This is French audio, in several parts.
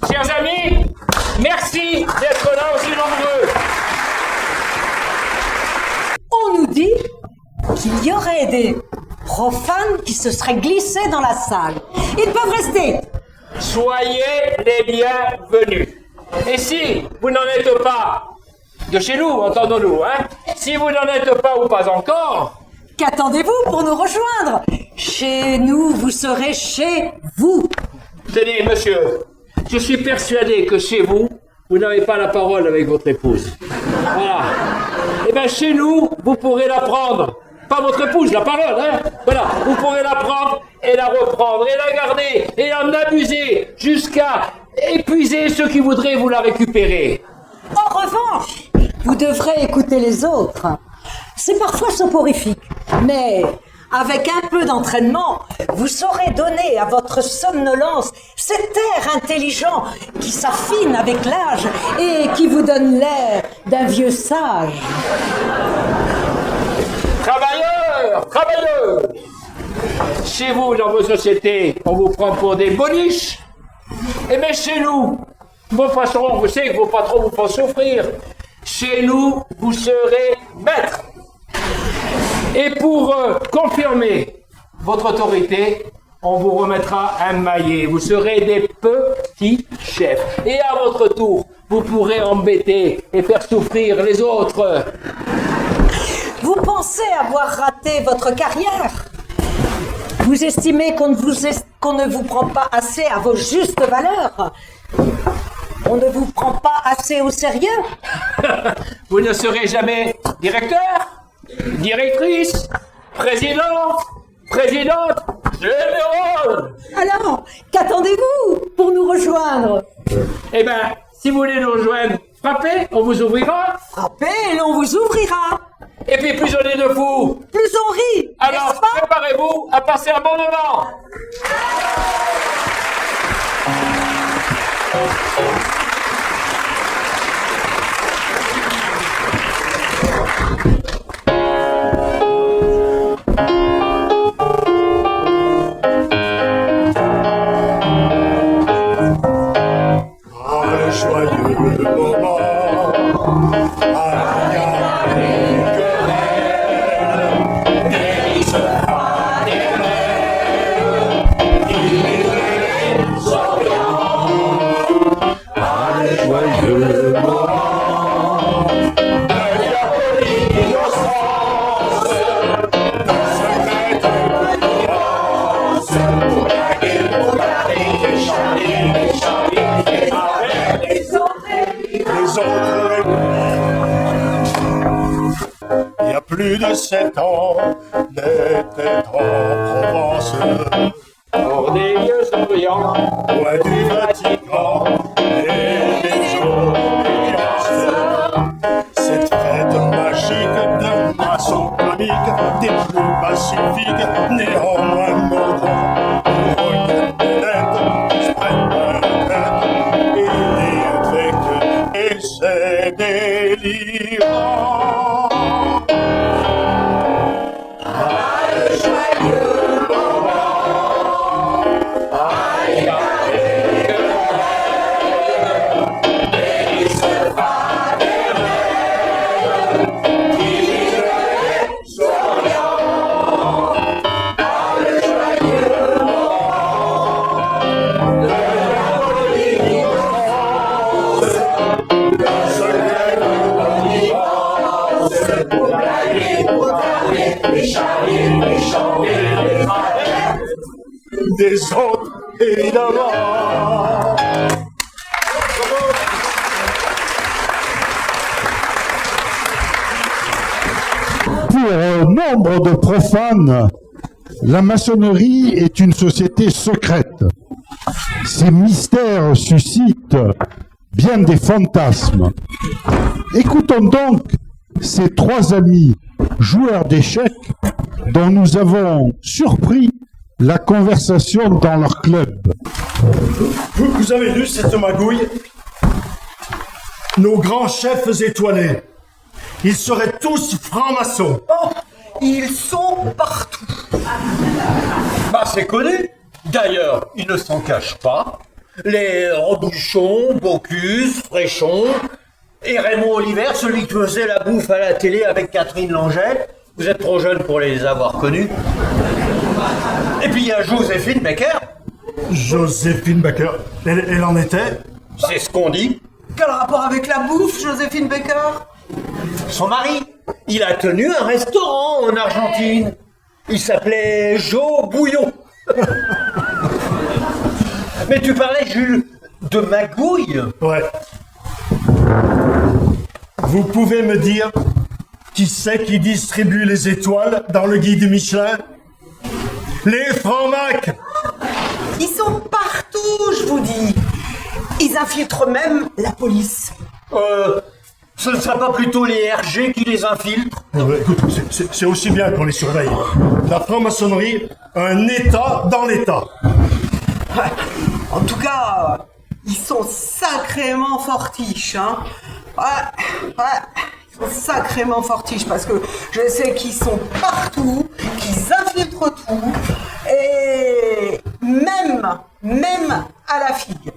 Chers amis, merci d'être là aussi nombreux. On nous dit qu'il y aurait des profanes qui se seraient glissés dans la salle. Ils peuvent rester. Soyez les bienvenus. Et si vous n'en êtes pas de chez nous, entendons-nous, hein? Si vous n'en êtes pas ou pas encore, qu'attendez-vous pour nous rejoindre? Chez nous, vous serez chez vous. Tenez, monsieur, je suis persuadé que chez vous, vous n'avez pas la parole avec votre épouse. Voilà. Eh bien, chez nous, vous pourrez la prendre. Pas votre épouse, la parole, hein? Voilà. Vous pourrez la prendre et la reprendre et la garder et en abuser jusqu'à épuiser ceux qui voudraient vous la récupérer. En revanche, vous devrez écouter les autres. C'est parfois soporifique, mais avec un peu d'entraînement, vous saurez donner à votre somnolence cet air intelligent qui s'affine avec l'âge et qui vous donne l'air d'un vieux sage. Travailleurs, travailleurs! Chez vous, dans vos sociétés, on vous prend pour des boniches. Et mais chez nous, vos patrons, vous savez que vos patrons vous font souffrir. Chez nous, vous serez maîtres. Et pour confirmer votre autorité, on vous remettra un maillet. Vous serez des petits chefs. Et à votre tour, vous pourrez embêter et faire souffrir les autres. Vous pensez avoir raté votre carrière? Vous estimez qu'on ne vous prend pas assez à vos justes valeurs? On ne vous prend pas assez au sérieux? Vous ne serez jamais directeur, directrice, président, présidente, général. Alors, qu'attendez-vous pour nous rejoindre? Eh bien, si vous voulez nous rejoindre, frappez, on vous ouvrira. Frappez et l'on vous ouvrira. Et puis plus on est de fous, plus on rit. Alors, préparez-vous à passer un bon moment. Le joyeux moment. Il y a plus de 7 ans, n'était en Provence, hors des lieux souriants, loin du Vatican et des obédiences. Cette fête magique de maçons comiques, des plus pacifiques, néanmoins mourants, pour une bête se prennent la tête et et c'est délirant. Des autres, évidemment. Pour nombre de profanes, la maçonnerie est une société secrète. Ces mystères suscitent bien des fantasmes. Écoutons donc ces 3 amis joueurs d'échecs dont nous avons surpris la conversation dans leur club. Vous avez lu cette magouille? Nos grands chefs étoilés, ils seraient tous francs-maçons. Oh, ils sont partout. Bah, c'est connu. D'ailleurs, ils ne s'en cachent pas. Les Robuchon, Bocuse, Fréchon et Raymond Oliver, celui qui faisait la bouffe à la télé avec Catherine Langel. Vous êtes trop jeune pour les avoir connus. Et puis il y a Joséphine Baker. Joséphine Baker, elle en était? C'est ce qu'on dit. Quel rapport avec la bouffe, Joséphine Baker? Son mari, il a tenu un restaurant en Argentine. Il s'appelait Joe Bouillon. Mais tu parlais, Jules, de magouille. Ouais. Vous pouvez me dire qui c'est qui distribue les étoiles dans le guide Michelin? Les Francs-Mac. Ils sont partout, je vous dis. Ils infiltrent même la police. Ce ne sera pas plutôt les RG qui les infiltrent? Écoute, c'est aussi bien qu'on les surveille. La franc-maçonnerie, un État dans l'État. En tout cas, ils sont sacrément fortiches, hein. Ouais, ils sont sacrément fortiches parce que je sais qu'ils sont partout, qu'ils infiltrent tout, et même à la figue.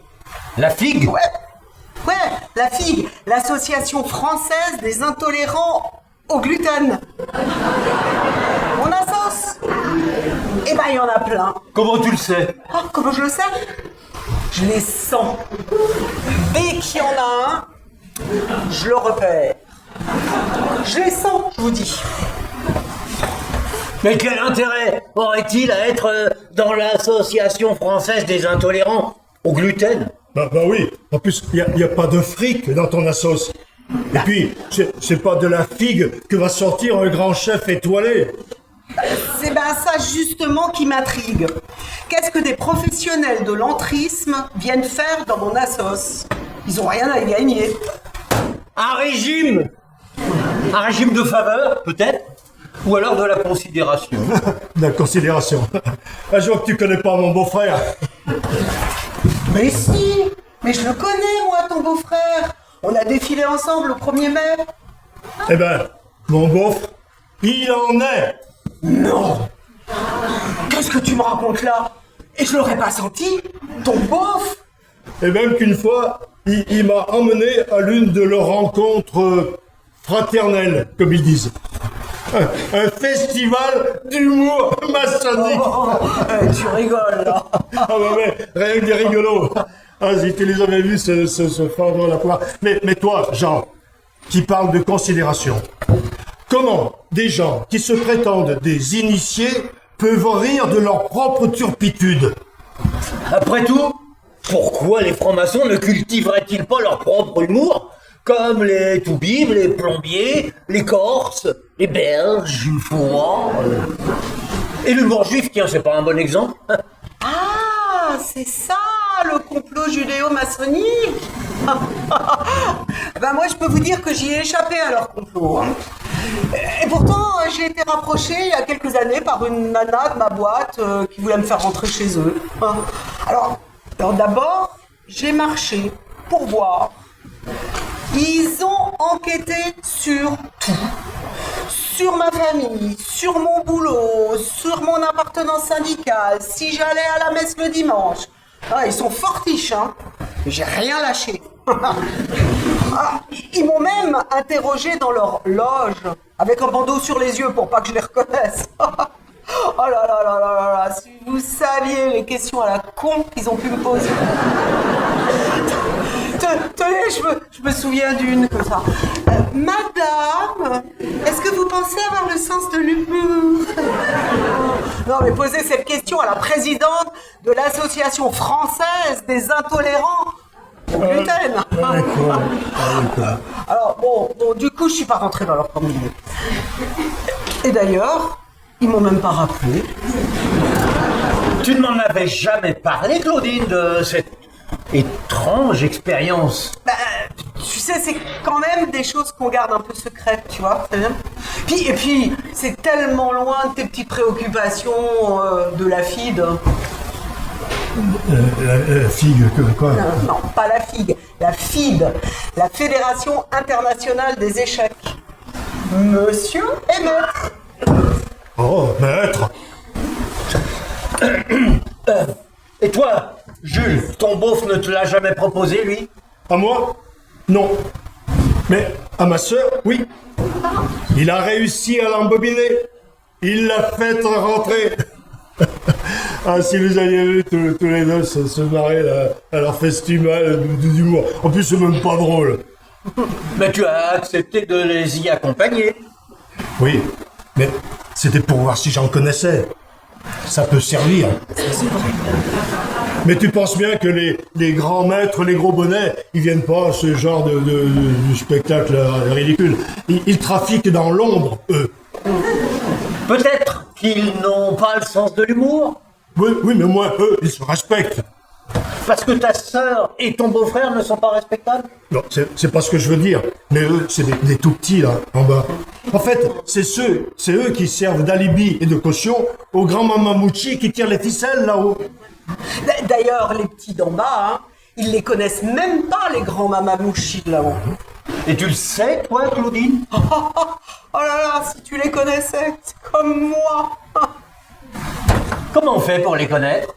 La figue? Ouais, la FIG, l'Association française des intolérants au gluten. Mon assos. Eh ben, il y en a plein. Comment tu le sais? Ah, comment je le sais? Je les sens. Dès qu'il y en a un, je le repère. Je les sens, je vous dis. Mais quel intérêt aurait-il à être dans l'Association française des intolérants au gluten? Bah oui, en plus, il n'y a pas de fric dans ton assos. Et puis, c'est pas de la figue que va sortir un grand chef étoilé. C'est ben ça justement qui m'intrigue. Qu'est-ce que des professionnels de l'entrisme viennent faire dans mon assos? Ils ont rien à y gagner. Un régime? Un régime de faveur, peut-être? Ou alors de la considération? De la considération. Je vois que tu connais pas mon beau-frère. Mais si, mais je le connais, moi, ton beau-frère. On a défilé ensemble au 1er mai. Eh ben, mon beauf, il en est. Non. Qu'est-ce que tu me racontes là? Et je l'aurais pas senti, ton beauf. Et même qu'une fois, il m'a emmené à l'une de leurs rencontres fraternelles, comme ils disent. Un festival d'humour maçonnique. Tu rigoles, là. Ah bah ouais, rien que des rigolos. Ah, si tu les avais vus se fendre la poire. Mais toi, Jean, qui parle de considération, comment des gens qui se prétendent des initiés peuvent rire de leur propre turpitude? Après tout, pourquoi les francs-maçons ne cultiveraient-ils pas leur propre humour? Comme les toubibs, les plombiers, les corses, les belges, une fois. Et l'humour juif, tiens, c'est pas un bon exemple? Ah, c'est ça, le complot judéo-maçonnique. Ben moi, je peux vous dire que j'y ai échappé à leur complot. Hein. Et pourtant, j'ai été rapproché il y a quelques années par une nana de ma boîte qui voulait me faire rentrer chez eux. Hein. Alors d'abord, j'ai marché pour voir. Ils ont enquêté sur tout. Sur ma famille, sur mon boulot, sur mon appartenance syndicale, si j'allais à la messe le dimanche. Ah, ils sont fortiches, hein. J'ai rien lâché. Ah, ils m'ont même interrogé dans leur loge, avec un bandeau sur les yeux pour pas que je les reconnaisse. Oh là là là là là, si vous saviez les questions à la con qu'ils ont pu me poser. Tenez, je me souviens d'une comme ça. Madame, est-ce que vous pensez avoir le sens de l'humour? Non, mais posez cette question à la présidente de l'Association française des intolérants au gluten. Alors, bon, du coup, je suis pas rentrée dans leur premier. Et d'ailleurs, ils m'ont même pas rappelé. Tu ne m'en avais jamais parlé, Claudine, de cette étrange expérience. Bah, tu sais, c'est quand même des choses qu'on garde un peu secrètes, tu vois. Et puis, c'est tellement loin de tes petites préoccupations de la FID. La figue, quoi? Non, pas la FIG, la FID, la Fédération Internationale des Échecs. Monsieur et maître. Oh, maître. Et toi, Jules, ton beauf ne te l'a jamais proposé, lui? À moi? Non. Mais à ma sœur, oui. Il a réussi à l'embobiner. Il l'a fait rentrer. Ah, si vous aviez vu tous les deux se marrer là, à leur festival d'humour. En plus, c'est même pas drôle. Mais tu as accepté de les y accompagner. Oui, mais c'était pour voir si j'en connaissais. Ça peut servir. Mais tu penses bien que les grands maîtres, les gros bonnets, ils viennent pas à ce genre de spectacle ridicule. Ils trafiquent dans l'ombre, eux. Peut-être qu'ils n'ont pas le sens de l'humour. Oui, mais moi, eux, ils se respectent. Parce que ta sœur et ton beau-frère ne sont pas respectables? Non, c'est pas ce que je veux dire. Mais eux, c'est des tout petits, là, en bas. En fait, c'est eux qui servent d'alibi et de caution aux grands mamamouchis qui tirent les ficelles, là-haut. D'ailleurs, les petits d'en bas, hein, ils les connaissent même pas, les grands mamamouchis de là-haut. Et tu le sais, toi, Claudine? Oh là là, si tu les connaissais, c'est comme moi. Comment on fait pour les connaître?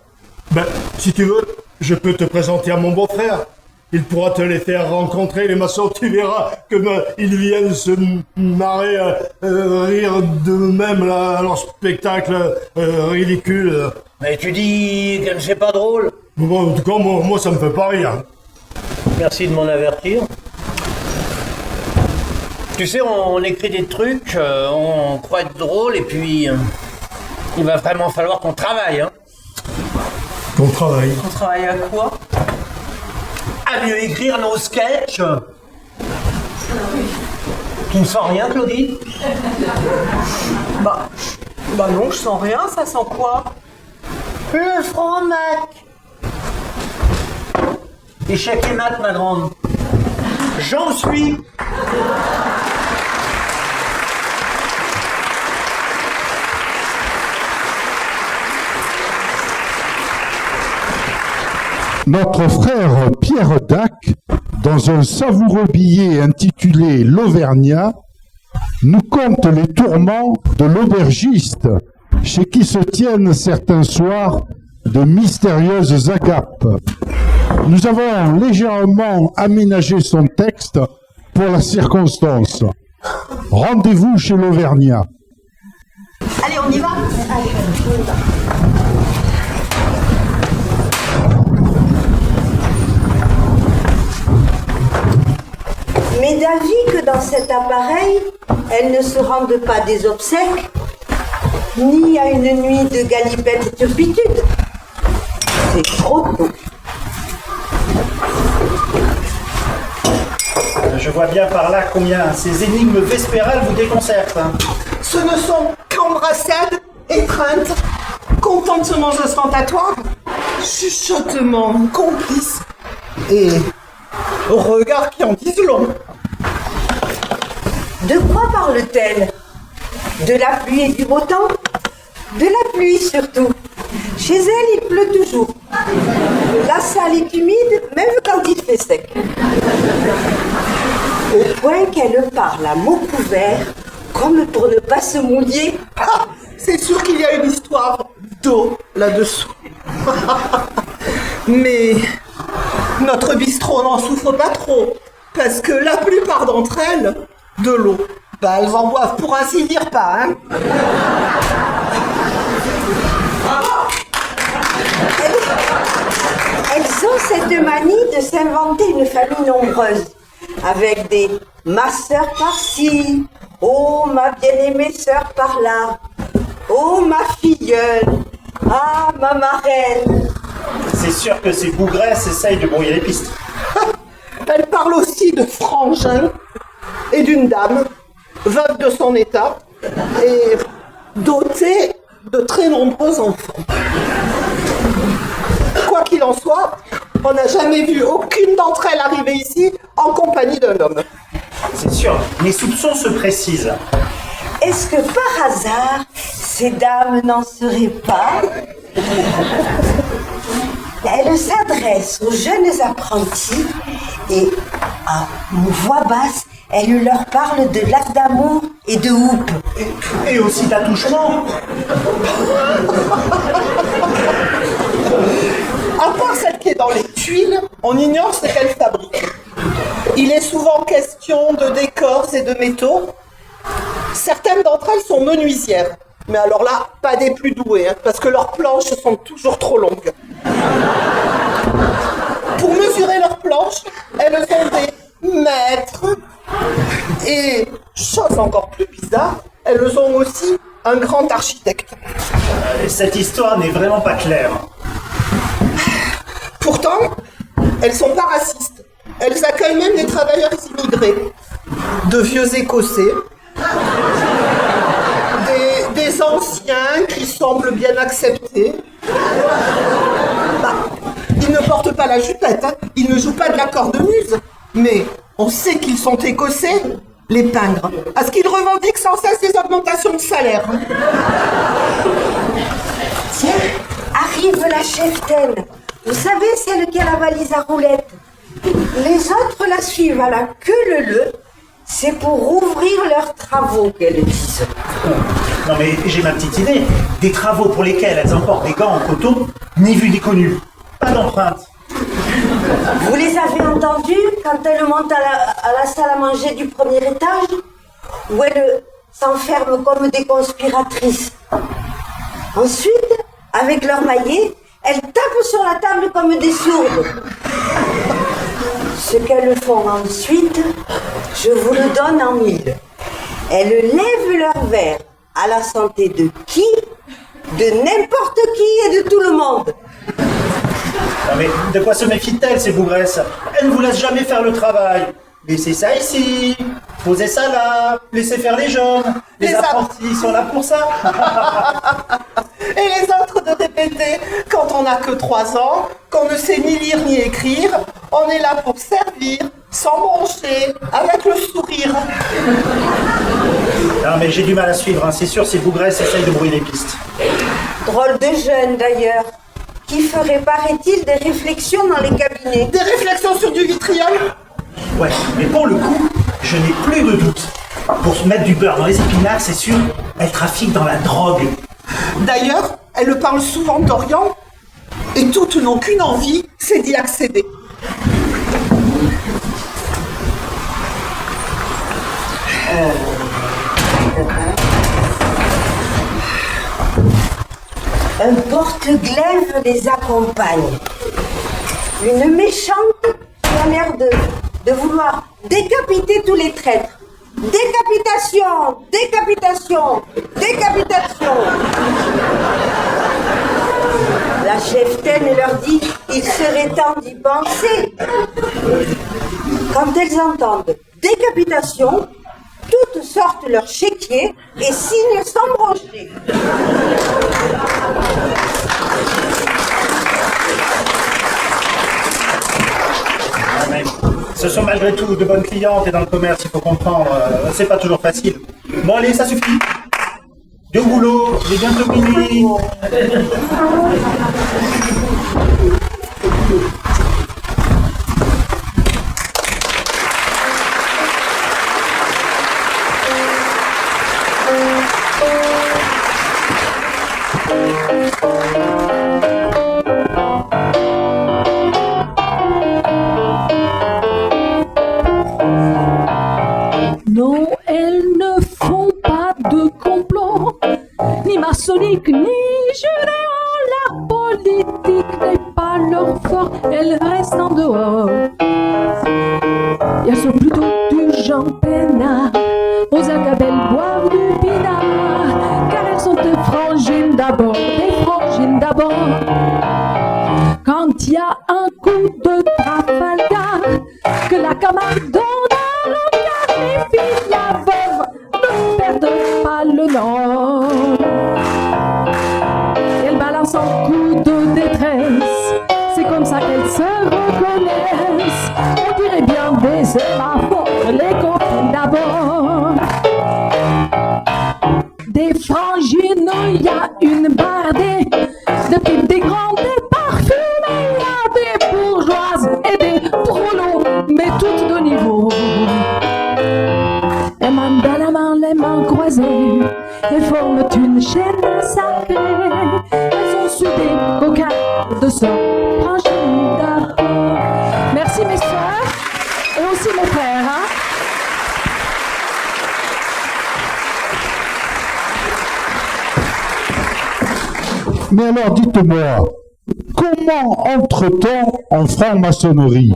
Ben, si tu veux, je peux te présenter à mon beau-frère. Il pourra te les faire rencontrer, les maçons, tu verras comme ils viennent se marrer, rire d'eux-mêmes là, à leur spectacle ridicule. Mais tu dis que c'est pas drôle. Bon, en tout cas, moi, ça me fait pas rire. Merci de m'en avertir. Tu sais, on écrit des trucs, on croit être drôle, et puis il va vraiment falloir qu'on travaille, hein. Qu'on travaille. On travaille à quoi? À mieux écrire nos sketchs. Tu ne sens rien, Claudine? Bah non, je sens rien, ça sent quoi? Le franc-mac. Échec et maths, ma grande. J'en suis. Notre frère Pierre Dac, dans un savoureux billet intitulé L'Auvergnat, nous conte les tourments de l'aubergiste, chez qui se tiennent certains soirs de mystérieuses agapes. Nous avons légèrement aménagé son texte pour la circonstance. Rendez-vous chez l'Auvergnat. Allez, on y va. Mais d'avis que dans cet appareil, elles ne se rendent pas des obsèques, ni à une nuit de galipette et turpitude. C'est trop tôt. Je vois bien par là combien ces énigmes vespérales vous déconcertent. Ce ne sont qu'embrassades, étreintes, contentements ostentatoires, chuchotements complices et regards qui en disent long. De quoi parle-t-elle? De la pluie et du beau temps? De la pluie surtout. Chez elle, il pleut toujours. La salle est humide, même quand il fait sec. Au point qu'elle parle à mots couverts, comme pour ne pas se mouiller. Ah, c'est sûr qu'il y a une histoire d'eau là-dessous. Mais notre bistrot n'en souffre pas trop, parce que la plupart d'entre elles, de l'eau, bah elles en boivent pour ainsi dire pas, hein. Elles ont cette manie de s'inventer une famille nombreuse, avec des « ma sœur par-ci »,« oh ma bien-aimée sœur par-là »,« oh ma filleule »,« ah ma marraine ». C'est sûr que ces bougresses essayent de brouiller les pistes. Elle parle aussi de frangin et d'une dame, veuve de son état, et dotée de très nombreux enfants. Quoi qu'il en soit, on n'a jamais vu aucune d'entre elles arriver ici en compagnie d'un homme. C'est sûr, mes soupçons se précisent. Est-ce que par hasard, ces dames n'en seraient pas? Elles s'adressent aux jeunes apprentis et, à une voix basse, Elle leur parle de l'acte d'amour et de houppe. Et aussi d'attouchement. À part celle qui est dans les tuiles, on ignore ce qu'elle fabrique. Il est souvent question de décors et de métaux. Certaines d'entre elles sont menuisières. Mais alors là, pas des plus douées, hein, parce que leurs planches sont toujours trop longues. Pour mesurer leurs planches, elles ont des mètres. Et, chose encore plus bizarre, elles ont aussi un grand architecte. Cette histoire n'est vraiment pas claire. Pourtant, elles sont pas racistes. Elles accueillent même des travailleurs immigrés, de vieux Écossais, des anciens qui semblent bien acceptés. Bah, ils ne portent pas la jupette, hein. Ils ne jouent pas de la cornemuse, mais on sait qu'ils sont Écossais, les pingres, parce qu'ils revendiquent sans cesse des augmentations de salaire. Tiens, arrive la cheftaine. Vous savez, celle qui a la valise à roulettes. Les autres la suivent à la queue leu-leu. C'est pour ouvrir leurs travaux qu'elles disent. Non mais j'ai ma petite idée. Des travaux pour lesquels elles emportent des gants en coton, ni vu ni connu. Pas d'empreinte. Vous les avez entendues quand elles montent à la salle à manger du premier étage, où elles s'enferment comme des conspiratrices. Ensuite, avec leur maillet, elles tapent sur la table comme des sourdes. Ce qu'elles font ensuite, je vous le donne en mille. Elles lèvent leur verre à la santé de qui? De n'importe qui et de tout le monde. Non mais de quoi se méfient-elles ces bougresses? Elles ne vous laissent jamais faire le travail. Laissez ça ici, posez ça là, laissez faire les jeunes. Les apprentis sont là pour ça. Et les autres de répéter, quand on n'a que 3 ans, qu'on ne sait ni lire ni écrire, on est là pour servir, sans broncher, avec le sourire. Non mais j'ai du mal à suivre, hein. C'est sûr ces bougresses essayent de brouiller les pistes. Drôle de jeunes d'ailleurs, qui feraient, paraît-il, des réflexions dans les cabinets. Des réflexions sur du vitriol? Ouais, mais pour le coup, je n'ai plus de doute. Pour se mettre du beurre dans les épinards, c'est sûr, elles trafiquent dans la drogue. D'ailleurs, elles parlent souvent d'Orient, et toutes n'ont qu'une envie, c'est d'y accéder. Un porte-glaive les accompagne. Une méchante qui a l'air de vouloir décapiter tous les traîtres. Décapitation, décapitation, décapitation. La cheftaine leur dit qu'il serait temps d'y penser. Quand elles entendent décapitation, toutes sortent leur chéquier et signent sans broncher. Mais ce sont malgré tout de bonnes clientes et dans le commerce, il faut comprendre, c'est pas toujours facile. Bon allez, ça suffit. Du boulot, il est bientôt minuit. Non, elles ne font pas de complot, ni maçonnique, ni jurés. La politique n'est pas leur fort, elles restent en dehors. Elles sont plutôt du genre peinard, aux agabelles boivent du pinard, car elles sont des frangines d'abord, Quand il y a un coup de Trafalgar, que la camarade donne à l'encart, les filles, la veuve, ne perdent pas le nord. Elles balancent un coup de détresse, c'est comme ça qu'elles se reconnaissent. On dirait bien des sémaphores, les copines d'abord. Des frangines, il y a une bardée, de petites, des grandes, des parfumées, il y a des bourgeoises et des prolos, mais toutes de niveau. sacré. Elles ont su des coquins de sœurs franchies d'accord. Merci mes sœurs et aussi mes frères. Hein? Mais alors dites-moi, comment entre-t-on en franc-maçonnerie?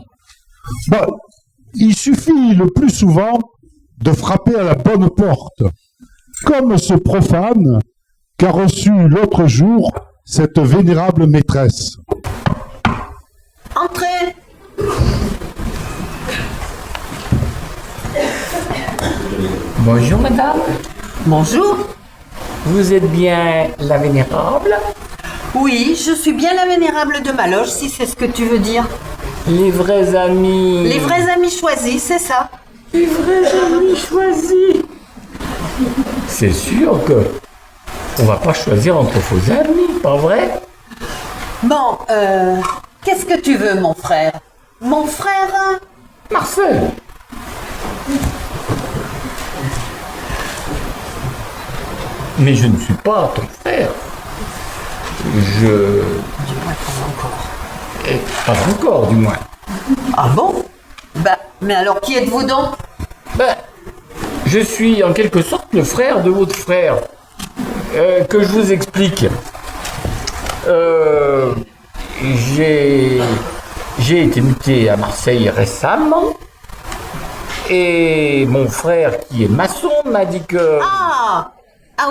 Il suffit le plus souvent de frapper à la bonne porte, comme ce profane qu'a reçu l'autre jour cette vénérable maîtresse. Entrez. Bonjour madame. Bonjour. Vous êtes bien la vénérable? Oui, je suis bien la vénérable de ma loge, si c'est ce que tu veux dire. Les vrais amis. Les vrais amis choisis, c'est ça. Les vrais amis choisis. C'est sûr que on va pas choisir entre vos amis, pas vrai? Bon, qu'est-ce que tu veux, mon frère? Mon frère? Marcel. Mais je ne suis pas ton frère. Dis-moi encore. Pas encore, du moins. Ah bon? Mais alors qui êtes-vous donc? Je suis en quelque sorte le frère de votre frère. Que je vous explique. J'ai été muté à Marseille récemment. Et mon frère, qui est maçon, m'a dit que... Ah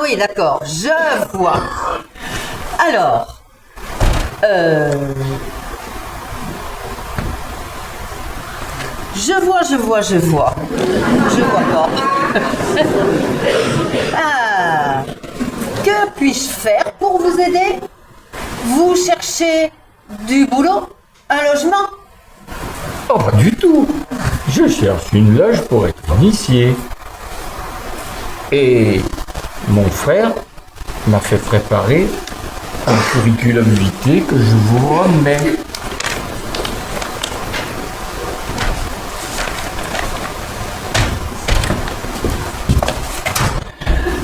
oui, d'accord, je vois. Alors, je vois. Je vois pas. Que puis-je faire pour vous aider? Vous cherchez du boulot? Un logement? Oh, pas du tout. Je cherche une loge pour être initié. Et mon frère m'a fait préparer un curriculum vitae que je vous remets.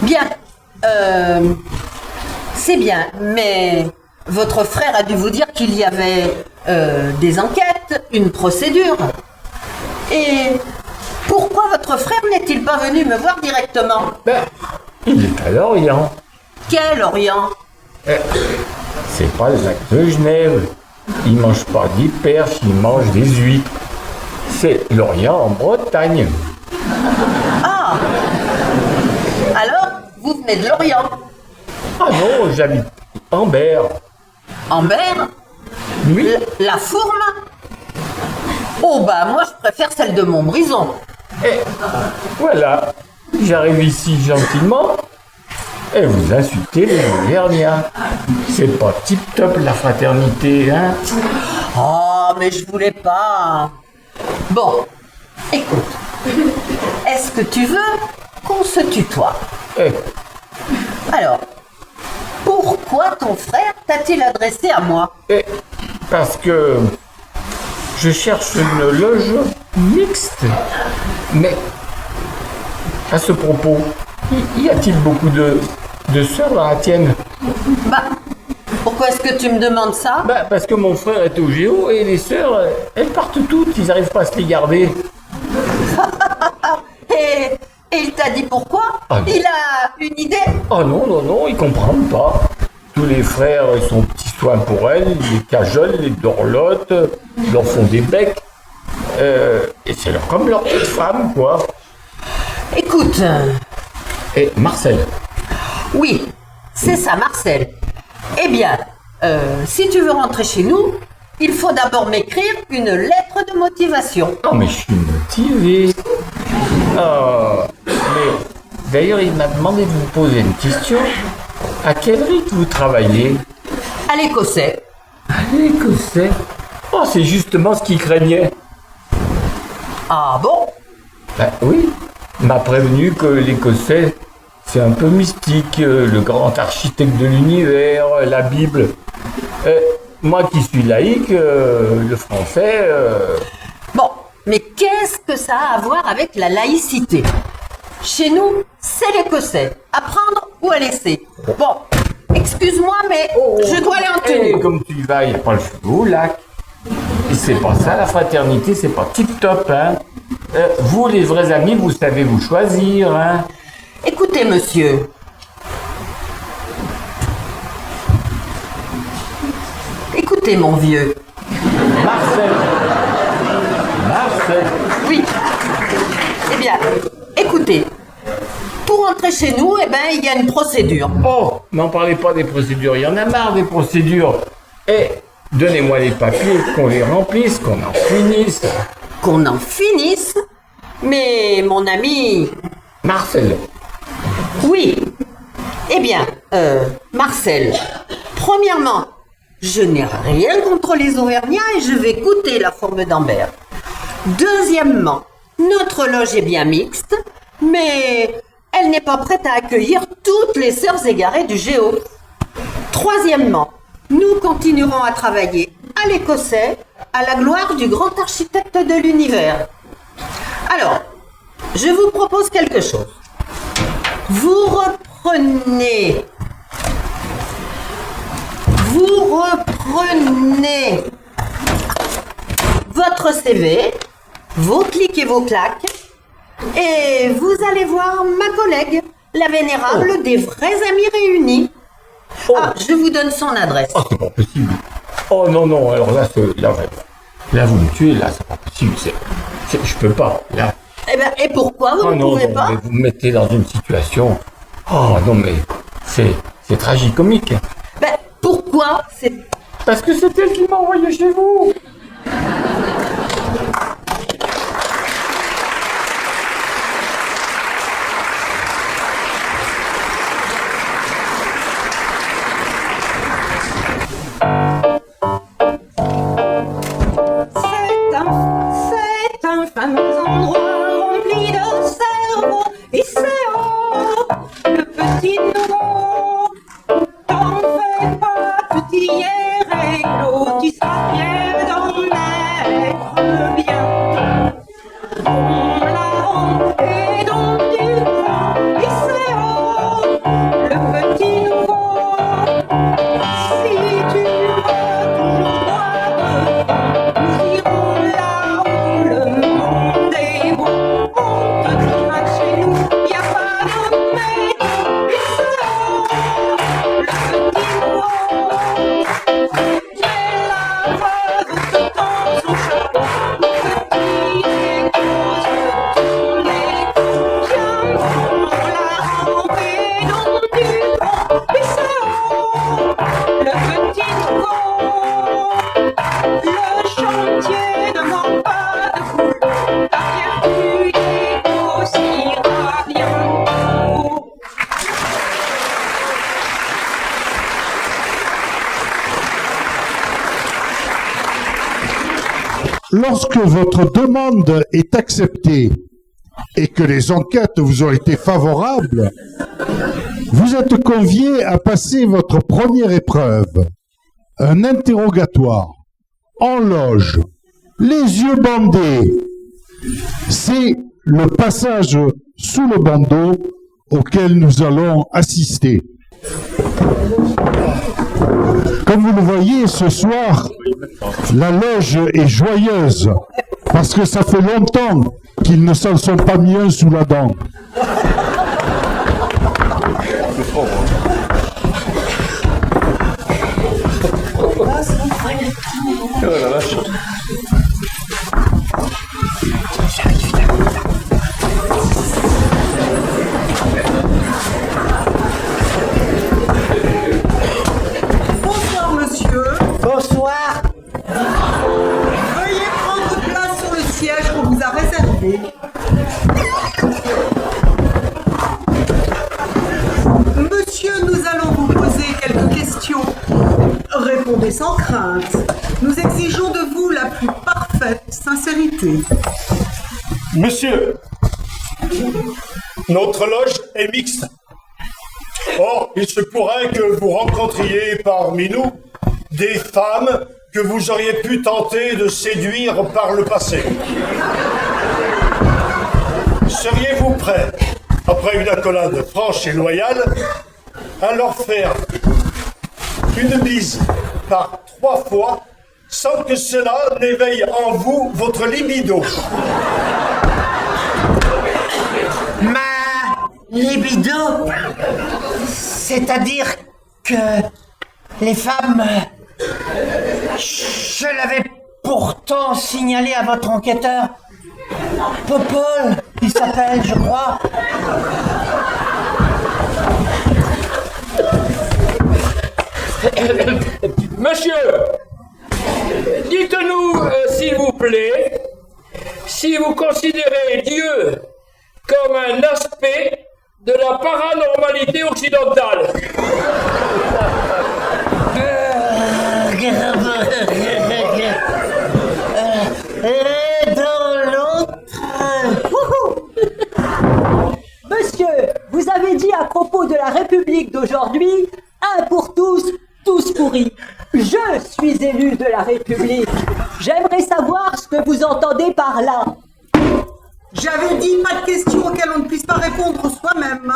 Bien. C'est bien, mais votre frère a dû vous dire qu'il y avait des enquêtes, une procédure. Et pourquoi votre frère n'est-il pas venu me voir directement? Il est à Lorient. Quel Orient? C'est pas le lac de Genève. Il mange pas des perches, il mange des huîtres. C'est Lorient en Bretagne. Ah! Alors, vous venez de Lorient? Ah non, j'habite Ambert. Ambert? Oui. La Fourme? Oh moi je préfère celle de Montbrison. Et voilà, j'arrive ici gentiment et vous insultez les Auvergnats. C'est pas tip-top la fraternité, hein? Oh, mais je voulais pas. Bon, écoute, est-ce que tu veux qu'on se tutoie? Alors, pourquoi ton frère t'a-t-il adressé à moi? Parce que je cherche une loge mixte. Mais à ce propos, y a-t-il beaucoup de sœurs dans la tienne? Pourquoi est-ce que tu me demandes ça? Parce que mon frère est au Géo et les sœurs, elles partent toutes, ils n'arrivent pas à se les garder. Et il t'a dit pourquoi? Il a une idée? Oh non, ils comprennent pas. Tous les frères sont petits soins pour elles, ils les cajolent, les dorlotent, ils leur font des becs. Et c'est comme leur petite femme, quoi. Écoute. Et Marcel. Oui, c'est ça, Marcel. Eh bien, si tu veux rentrer chez nous, il faut d'abord m'écrire une lettre de motivation. Oh, mais je suis motivé. Oh, mais d'ailleurs, il m'a demandé de vous poser une question. À quel rythme vous travaillez? À l'Écossais. À l'Écossais? Oh, c'est justement ce qu'il craignait. Ah bon? Oui, m'a prévenu que l'Écossais, c'est un peu mystique, le grand architecte de l'univers, la Bible. Moi qui suis laïque, le français... Bon, mais qu'est-ce que ça a à voir avec la laïcité? Chez nous, c'est l'Écossais. À prendre ou à laisser. Bon, Excuse-moi, mais je dois aller en Et tenue. comme tu y vas, il n'y a pas le feu au lac. Et c'est pas ça, la fraternité, c'est pas tip-top, hein. Vous, les vrais amis, vous savez vous choisir, hein. Écoutez, monsieur. Écoutez, mon vieux. Marcel. Marcel. Oui. Eh bien, écoutez. Pour entrer chez nous, eh ben, il y a une procédure. Oh, n'en parlez pas des procédures, il y en a marre des procédures. Et donnez-moi les papiers, qu'on les remplisse, qu'on en finisse. Qu'on en finisse. Mais, mon ami... Marcel. Oui. Eh bien, Marcel, premièrement, je n'ai rien contre les Auvergnats et je vais goûter la forme d'Ambert. Deuxièmement, notre loge est bien mixte, mais elle n'est pas prête à accueillir toutes les sœurs égarées du Géo. Troisièmement, nous continuerons à travailler à l'écossais, à la gloire du grand architecte de l'univers. Alors, je vous propose quelque chose. Vous reprenez votre CV, vos clics et vos claques, et vous allez voir ma collègue, la vénérable des vrais amis réunis. Ah, je vous donne son adresse. Oh, c'est pas possible. Oh non, non, alors là, là vous me tuez, là, c'est pas possible. Je peux pas, là. Eh ben, et pourquoi vous Oh ne non, pouvez non, pas? mais vous me mettez dans une situation... Oh non, mais c'est tragicomique. Ben, pourquoi? C'est... Parce que c'est elle qui m'a envoyé chez vous. C'est un fameux endroit rempli de cerveaux et c'est le petit nouveau. T'en fais pas, petit réglo, tu seras fier d'en être bien. On la rentrée dans du grand et c'est le petit nouveau. Si tu veux toujours voir nous irons là où le monde est beau. On te dira que chez nous, y a pas de mais. Et c'est le petit nouveau. Mais la veuve se tend son chapeau. Le petit éclose tous les coups. Viens dans la rentrée dans du grand. Et c'est le petit nouveau. Le chantier ne manque pas de boulot. Ta pierre tu négocieras bientôt. Lorsque votre demande est acceptée et que les enquêtes vous ont été favorables, vous êtes convié à passer votre première épreuve, un interrogatoire, en loge, les yeux bandés. C'est le passage sous le bandeau auquel nous allons assister. Comme vous le voyez, ce soir, la loge est joyeuse, parce que ça fait longtemps qu'ils ne s'en sont pas mis un sous la dent. Bonsoir, monsieur. Bonsoir. Veuillez prendre place sur le siège qu'on vous a réservé. Monsieur, nous allons vous poser quelques questions. Répondez sans crainte. Nous exigeons de vous la plus parfaite sincérité. Monsieur, notre loge est mixte. Or, il se pourrait que vous rencontriez parmi nous des femmes que vous auriez pu tenter de séduire par le passé. Seriez-vous prêt, après une accolade franche et loyale, à leur faire une bise par 3 fois sans que cela n'éveille en vous votre libido. Ma libido, c'est-à-dire que les femmes, je l'avais pourtant signalé à votre enquêteur, Popol, il s'appelle, je crois. Monsieur, dites-nous, s'il vous plaît, si vous considérez Dieu comme un aspect de la paranormalité occidentale. Dans l'autre... Monsieur, vous avez dit à propos de la République d'aujourd'hui, un pour tous, tous pourris. Je suis élu de la République. J'aimerais savoir ce que vous entendez par là. J'avais dit pas de questions auxquelles on ne puisse pas répondre soi-même.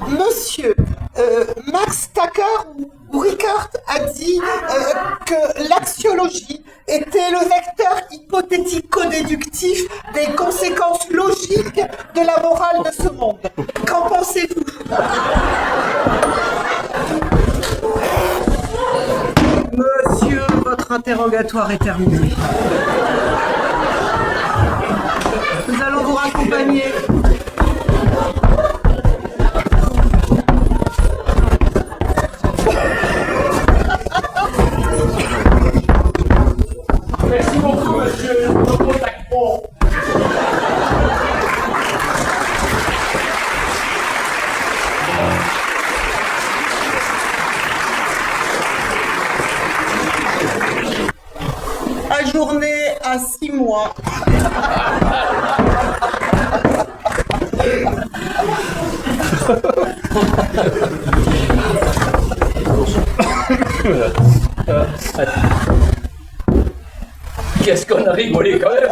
Monsieur, Max Tucker ou Ricard a dit que l'axiologie était le vecteur hypothético-déductif des conséquences logiques de la morale de ce monde. Qu'en pensez-vous? Monsieur, votre interrogatoire est terminé. Nous allons vous raccompagner. Merci beaucoup, monsieur. Nous nous contacterons. Ajourné à 6 mois. Qu'est-ce qu'on a rigolé quand même.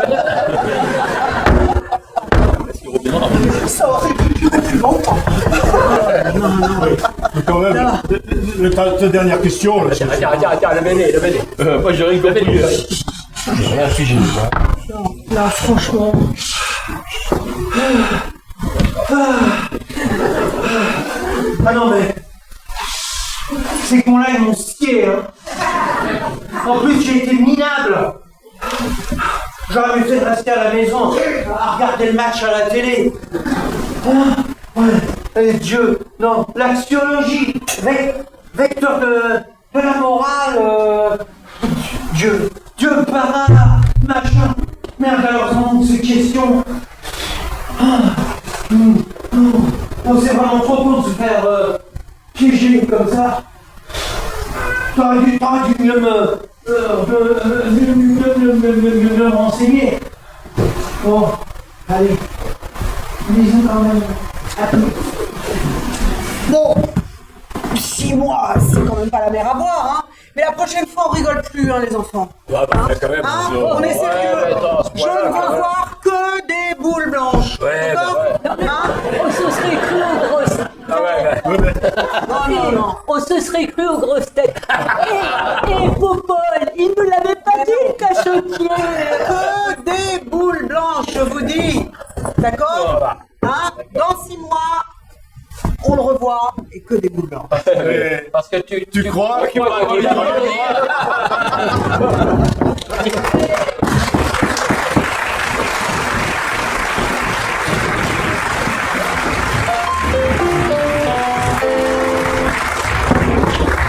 Ça aurait pu durer plus longtemps. Mais quand même, ta dernière question... Là, Tiens, le moi je rigole plus. Rien figé. Là, franchement... Ah non, mais... Ces cons-là, ils m'ont scié, hein. En plus, j'ai été minable. J'aurais mieux fait de rester à la maison, à regarder le match à la télé. Ah, ouais. Et Dieu, non, l'axiologie, vecteur de la morale, Dieu, para, machin. Merde, alors, ces questions. On s'est vraiment trop con de se faire piéger comme ça. T'aurais dû mieux me renseigner. Bon, allez, lisons quand même. Bon, 6 mois, c'est quand même pas la mer à boire, hein. Mais la prochaine fois, on rigole plus, hein, les enfants. Ouais, bah, quand même. Hein, on est sérieux. Je ne veux voir que des boules blanches. Ouais, D'accord? bah ouais. Hein? On se serait cru aux grosses têtes. Ah ouais. Non. On se serait cru aux grosses têtes. Et Popol, il ne l'avait pas dit, le cachotier. Que des boules blanches, je vous dis. D'accord? Hein? Dans 6 mois, on le revoit et que des boules blanches. Parce que Tu crois qu'il va rigoler.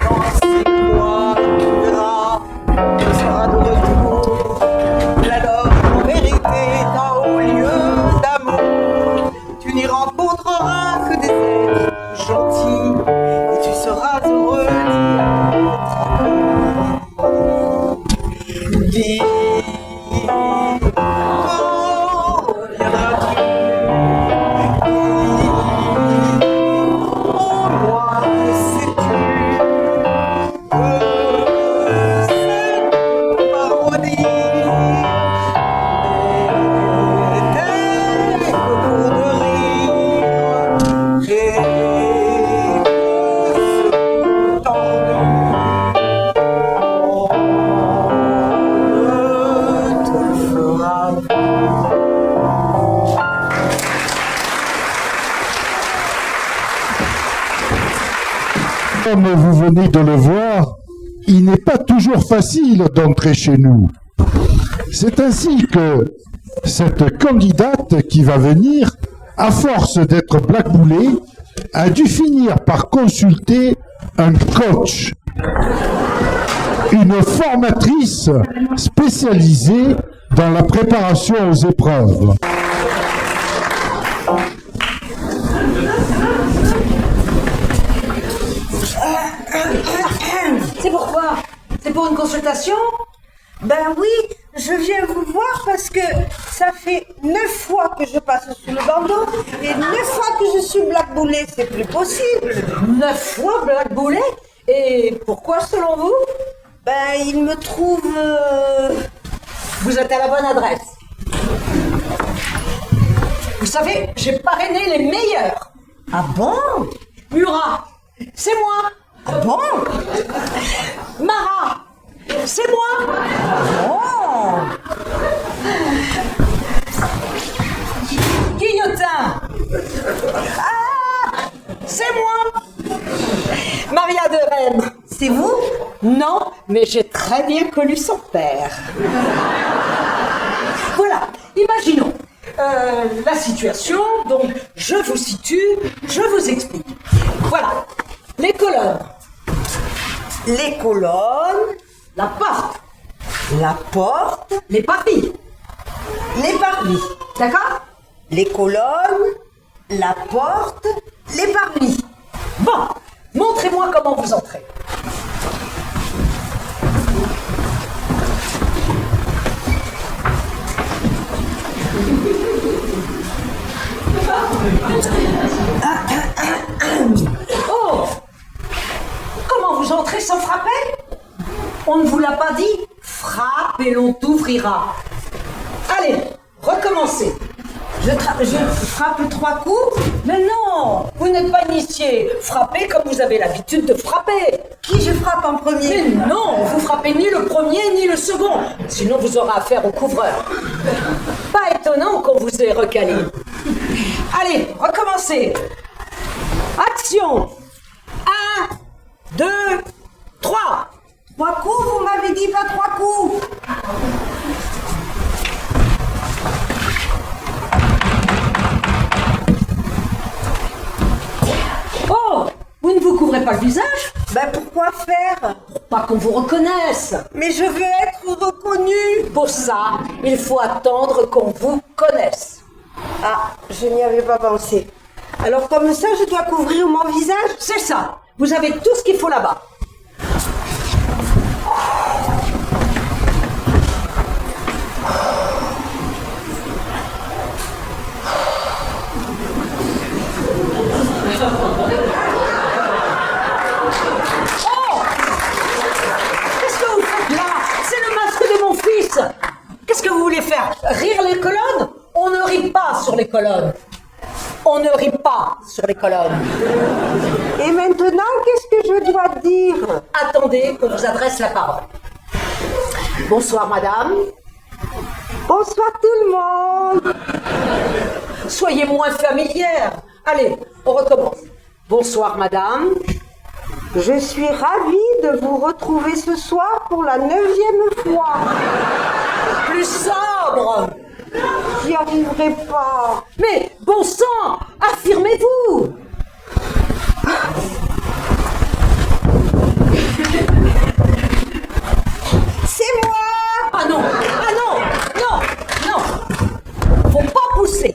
Dans 6 mois, tu verras, tu seras de retour. Alors, en vérité, dans haut lieu d'amour, tu n'y rencontreras que des êtres gentils et tu seras heureux d'y être. Comme vous venez de le voir, il n'est pas toujours facile d'entrer chez nous. C'est ainsi que cette candidate qui va venir, à force d'être blackboulée, a dû finir par consulter un coach, une formatrice spécialisée dans la préparation aux épreuves. C'est pourquoi? C'est pour une consultation? Ben oui, je viens vous voir parce que ça fait 9 fois que je passe sous le bandeau et 9 fois que je suis blackboulée, c'est plus possible. 9 fois blackboulé? Et pourquoi selon vous? Ben il me trouve... Vous êtes à la bonne adresse. Vous savez, j'ai parrainé les meilleurs. Ah bon? Murat, c'est moi. Ah bon? Marat, c'est moi. Oh! Guillotin, c'est moi. Maria de Rennes, C'est vous? non, mais j'ai très bien connu son père. Voilà, imaginons la situation, donc je vous situe, je vous explique. Voilà, les colonnes, Les colonnes, la porte, la porte, les parvis, les parvis. d'accord? Les colonnes, la porte, les parvis. Bon, montrez-moi comment vous entrez. Oh! Comment vous entrez sans frapper? On ne vous l'a pas dit? Frappe et l'on t'ouvrira. Allez, recommencez. Je frappe 3 coups. Mais non, vous n'êtes pas initié. Frappez comme vous avez l'habitude de frapper. Qui je frappe en premier? Mais non, vous frappez ni le premier ni le second. Sinon, vous aurez affaire au couvreur. Pas étonnant qu'on vous ait recalé. Allez, recommencez. Action. 1, 2, 3. 3 coups, vous m'avez dit pas 3 coups. Oh, vous ne vous couvrez pas le visage? Ben pourquoi faire? Pas qu'on vous reconnaisse. Mais je veux être reconnue. Pour ça, il faut attendre qu'on vous connaisse. Ah, je n'y avais pas pensé. Alors comme ça, je dois couvrir mon visage? C'est ça. Vous avez tout ce qu'il faut là-bas. Oh! Qu'est-ce que vous faites là? C'est le masque de mon fils. Qu'est-ce que vous voulez faire? Rire les colonnes? On ne rit pas sur les colonnes. On ne rit pas sur les colonnes. Et maintenant, qu'est-ce que je dois dire? Attendez qu'on vous adresse la parole. Bonsoir, madame. Bonsoir tout le monde. Soyez moins familière. Allez, on recommence. Bonsoir, madame. Je suis ravie de vous retrouver ce soir pour la 9e fois. Plus sobre. J'y arriverai pas. Mais bon sang, affirmez-vous. C'est moi. Ah non, ah non, non, non. Faut pas pousser.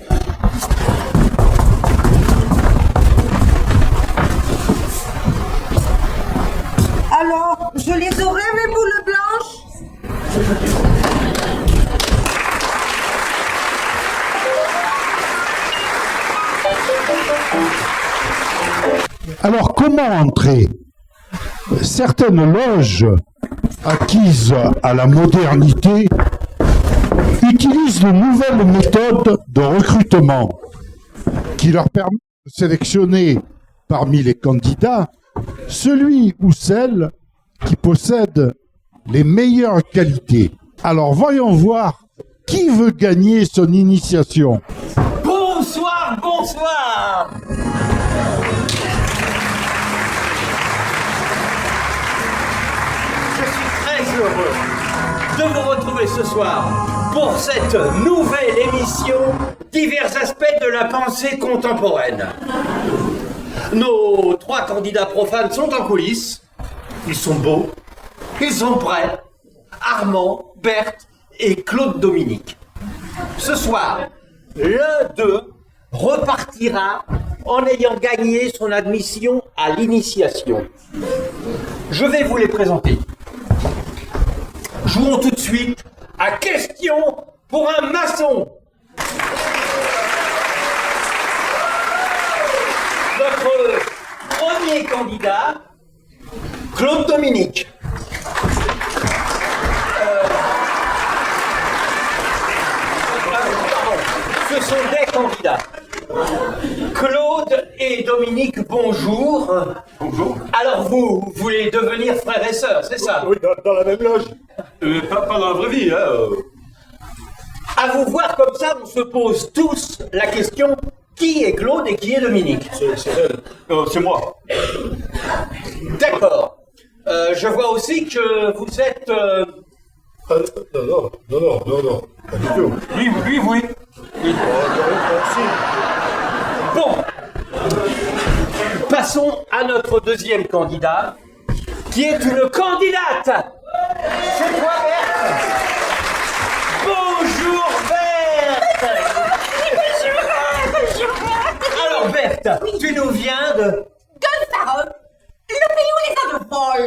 Alors, je les aurai mes boules blanches? Alors, comment entrer? Certaines loges, acquises à la modernité, utilisent de nouvelles méthodes de recrutement qui leur permettent de sélectionner parmi les candidats celui ou celle qui possède les meilleures qualités. Alors, voyons voir qui veut gagner son initiation. Bonsoir, bonsoir. heureux de vous retrouver ce soir pour cette nouvelle émission Divers aspects de la pensée contemporaine. Nos 3 candidats profanes sont en coulisses. Ils sont beaux, ils sont prêts. Armand, Berthe et Claude Dominique. Ce soir, l'un d'eux repartira en ayant gagné son admission à l'initiation. Je vais vous les présenter. Jouons tout de suite à question pour un maçon. Notre premier candidat, Claude Dominique. Ce sont des candidats. Claude et Dominique, bonjour. Bonjour. Alors vous voulez devenir frères et sœurs, c'est ça? Oui, dans la même loge. Pas dans la vraie vie, hein. À vous voir comme ça, on se pose tous la question, qui est Claude et qui est Dominique? C'est moi. D'accord. Je vois aussi que vous êtes... Non, pas du tout. Oui. Bon. Passons à notre deuxième candidat, qui est une candidate. C'est toi, Berthe. Bonjour, Berthe. Bonjour. Alors, Berthe, tu nous viens de... Le pays où les a de vol.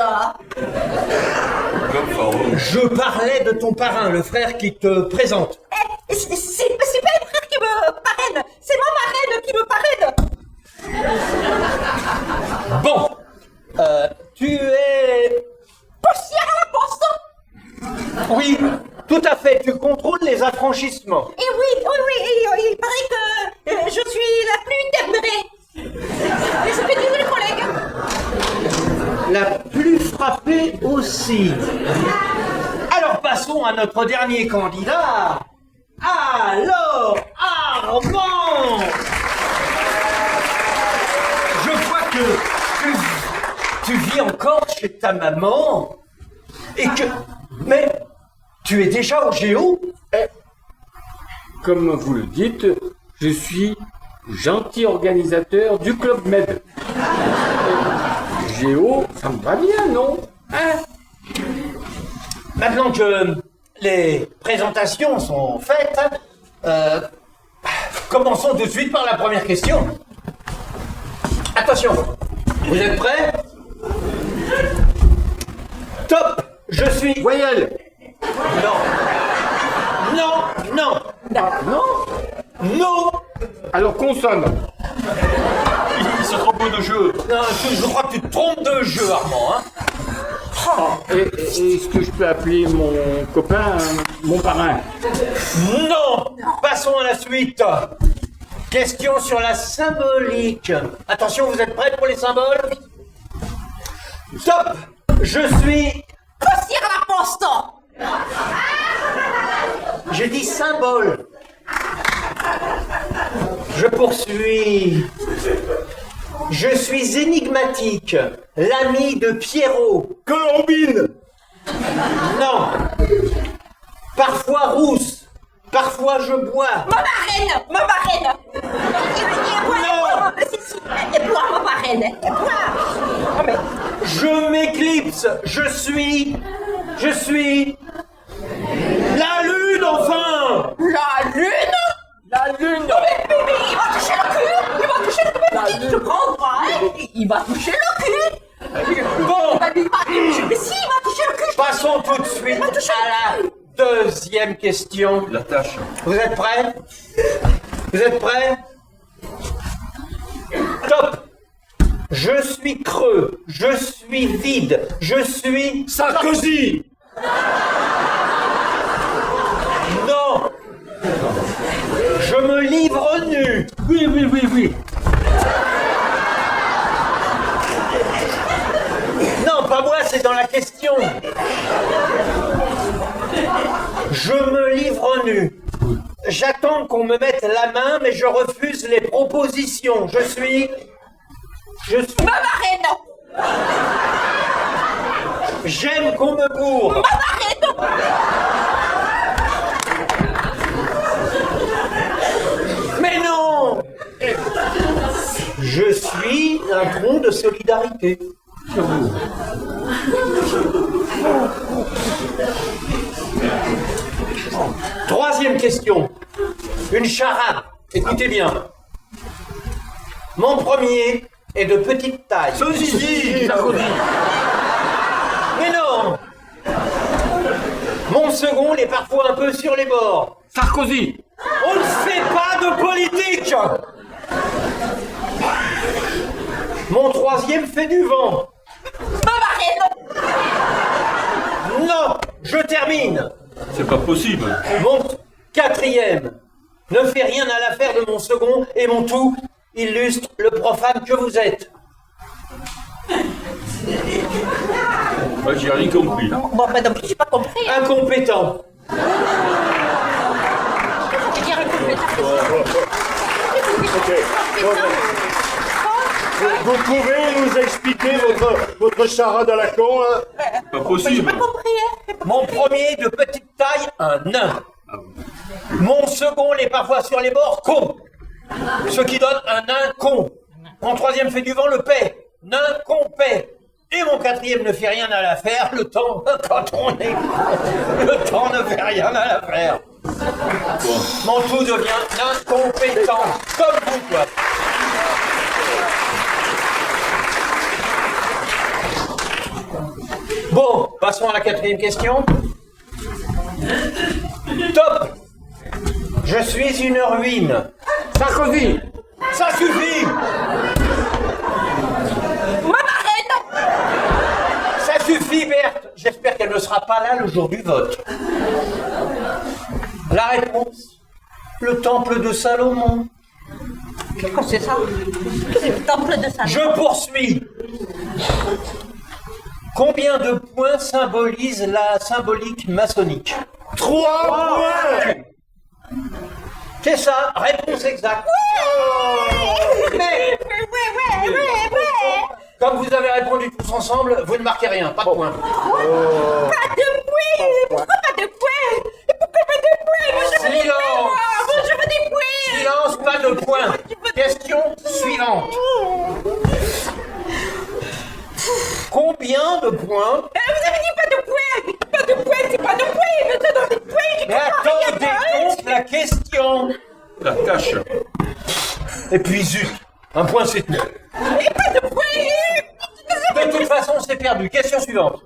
Je parlais de ton parrain, le frère qui te présente. C'est pas le frère qui me parraine, c'est ma marraine qui me parraine. Bon, tu es... Poussière à la poste. Oui, tout à fait, tu contrôles les affranchissements. Et oui, il paraît que je suis la plus timbrée. Et ce que disent les collègues. La plus frappée aussi. Alors passons à notre dernier candidat. Alors, Armand. Je vois que tu vis encore chez ta maman et que... Mais tu es déjà au Géo? Comme vous le dites, je suis gentil organisateur du Club Med. Géo, ça me va bien, non? Hein? Maintenant que les présentations sont faites, commençons tout de suite par la première question. Attention, vous êtes prêts? Top! Je suis... Voyelle. Non! Alors consonne. Il se trompe de jeu. Non, je crois que tu te trompes de jeu, Armand, hein? Est-ce que je peux appeler mon copain mon parrain? Non! Passons à la suite. Question sur la symbolique. Attention, vous êtes prêts pour les symboles? Top! Je suis... Poussière à la poste. J'ai dit symbole. Je poursuis. Je suis énigmatique, l'ami de Pierrot. Colombine. Non. Parfois rousse, parfois je bois. Ma marraine. Et boire ma marraine. Et boire. Je m'éclipse, je suis la lune, enfin. La lune. Mais il va toucher le cul. Il te prendra, hein. Il va toucher le cul. Bon, Mais si, il va toucher le cul. passons tout de suite à la deuxième question. La tâche. Vous êtes prêts? Top! Je suis creux, je suis vide, je suis... Sarkozy. Non! Je me livre nu! Oui. Non, pas moi, c'est dans la question! Je me livre nu. J'attends qu'on me mette la main, mais je refuse les propositions. Je suis... Ma marraine. J'aime qu'on me bourre. Mais non! Je suis un tronc de solidarité. Troisième question. Une charade. Écoutez bien. Mon premier est de petite taille. Sozizi, Sarkozy. Mais non! Mon second est parfois un peu sur les bords. Sarkozy. On ne fait pas de politique! Mon troisième fait du vent. Non, je termine. C'est pas possible. Mon quatrième ne fait rien à l'affaire de mon second et mon tout illustre le profane que vous êtes. Moi, j'ai rien compris. Bon, ben donc, j'ai pas compris. Incompétent. Je veux dire, Vous pouvez nous expliquer votre charade à la con, hein? Pas possible. Mon premier de petite taille, un nain. Mon second l'est parfois sur les bords, con. Ce qui donne un nain con. Mon troisième fait du vent, le paix. Nain, con, paix. Et mon quatrième ne fait rien à l'affaire, le temps, quand on est con, le temps ne fait rien à l'affaire. Mon tout devient incompétent, comme vous, quoi. Bon, passons à la quatrième question. Top! Je suis une ruine. Sarkozy. Ça suffit! Ça suffit, Berthe. J'espère qu'elle ne sera pas là le jour du vote. La réponse, le temple de Salomon. Qu'est-ce que c'est ça? C'est le temple de Salomon. Je poursuis. Combien de points symbolise la symbolique maçonnique? 3 points! C'est ça, réponse exacte. Mais, comme vous avez répondu tous ensemble, vous ne marquez rien, pas de points. Pas de points! Pourquoi pas de points? Pourquoi pas de points? Moi, je veux des Silence. points! Moi, je veux des points! Silence, pas de points. Question suivante. Combien de points? Vous avez dit pas de points! Pas de points, c'est pas de points! Je te donne des points! J'y Mais comprends rien, attendez hein. donc la question. La tâche. Et puis zut, un point c'est tout. Et pas de points! De toute façon, c'est perdu. Question suivante.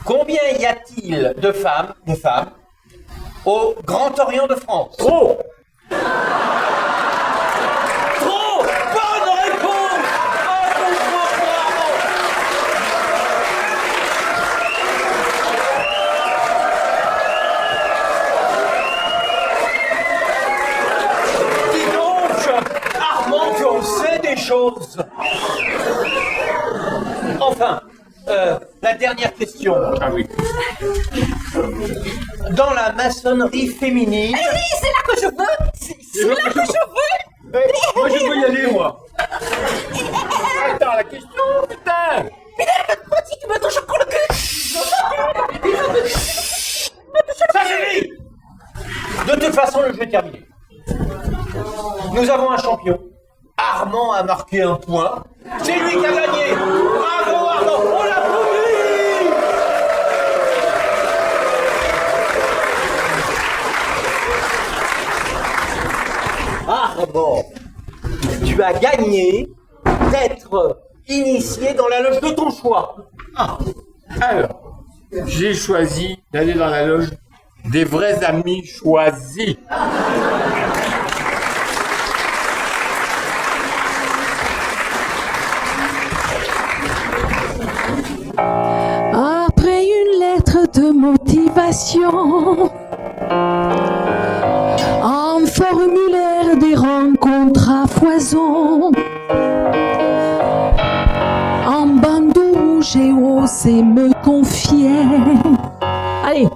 Combien y a-t-il de femmes au Grand Orient de France? Trop. Trop! Bonne réponse! Dis donc, Armand, tu en sais des choses. Enfin, la dernière question. Ah oui. Dans la maçonnerie féminine... Oui, c'est là que je veux! C'est là que je veux! Moi, je veux y aller, moi. Attends, la question, putain. Mais là, le petit qui me touche encore le cul! Ça suffit! De toute façon, le jeu est terminé. Nous avons un champion. Armand a marqué un point. C'est lui qui a gagné. Bravo Armand, on l'applaudit. Armand, tu as gagné d'être initié dans la loge de ton choix. Alors, j'ai choisi d'aller dans la loge des vrais amis choisis. Après une lettre de motivation, un formulaire des rencontres à foison, en bandeau où j'ai osé me confier. Allez,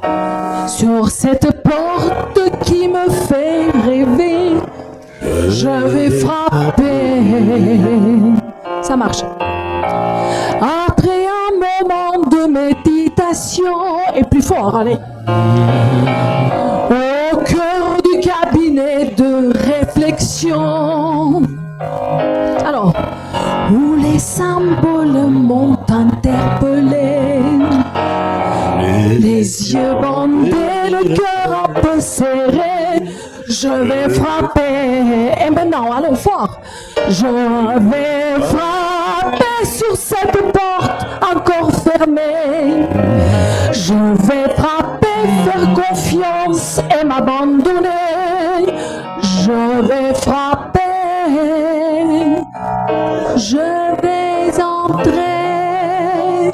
sur cette porte qui me fait rêver, je vais frapper. Ça marche. pression. Et plus fort, allez. Au cœur du cabinet de réflexion. Alors, où les symboles m'ont interpellé. Les yeux bandés, le cœur un peu serré. Je vais frapper. Et maintenant, allons fort. Je vais frapper sur cette porte encore fermée. Je vais frapper, faire confiance et m'abandonner. Je vais frapper. Je vais entrer.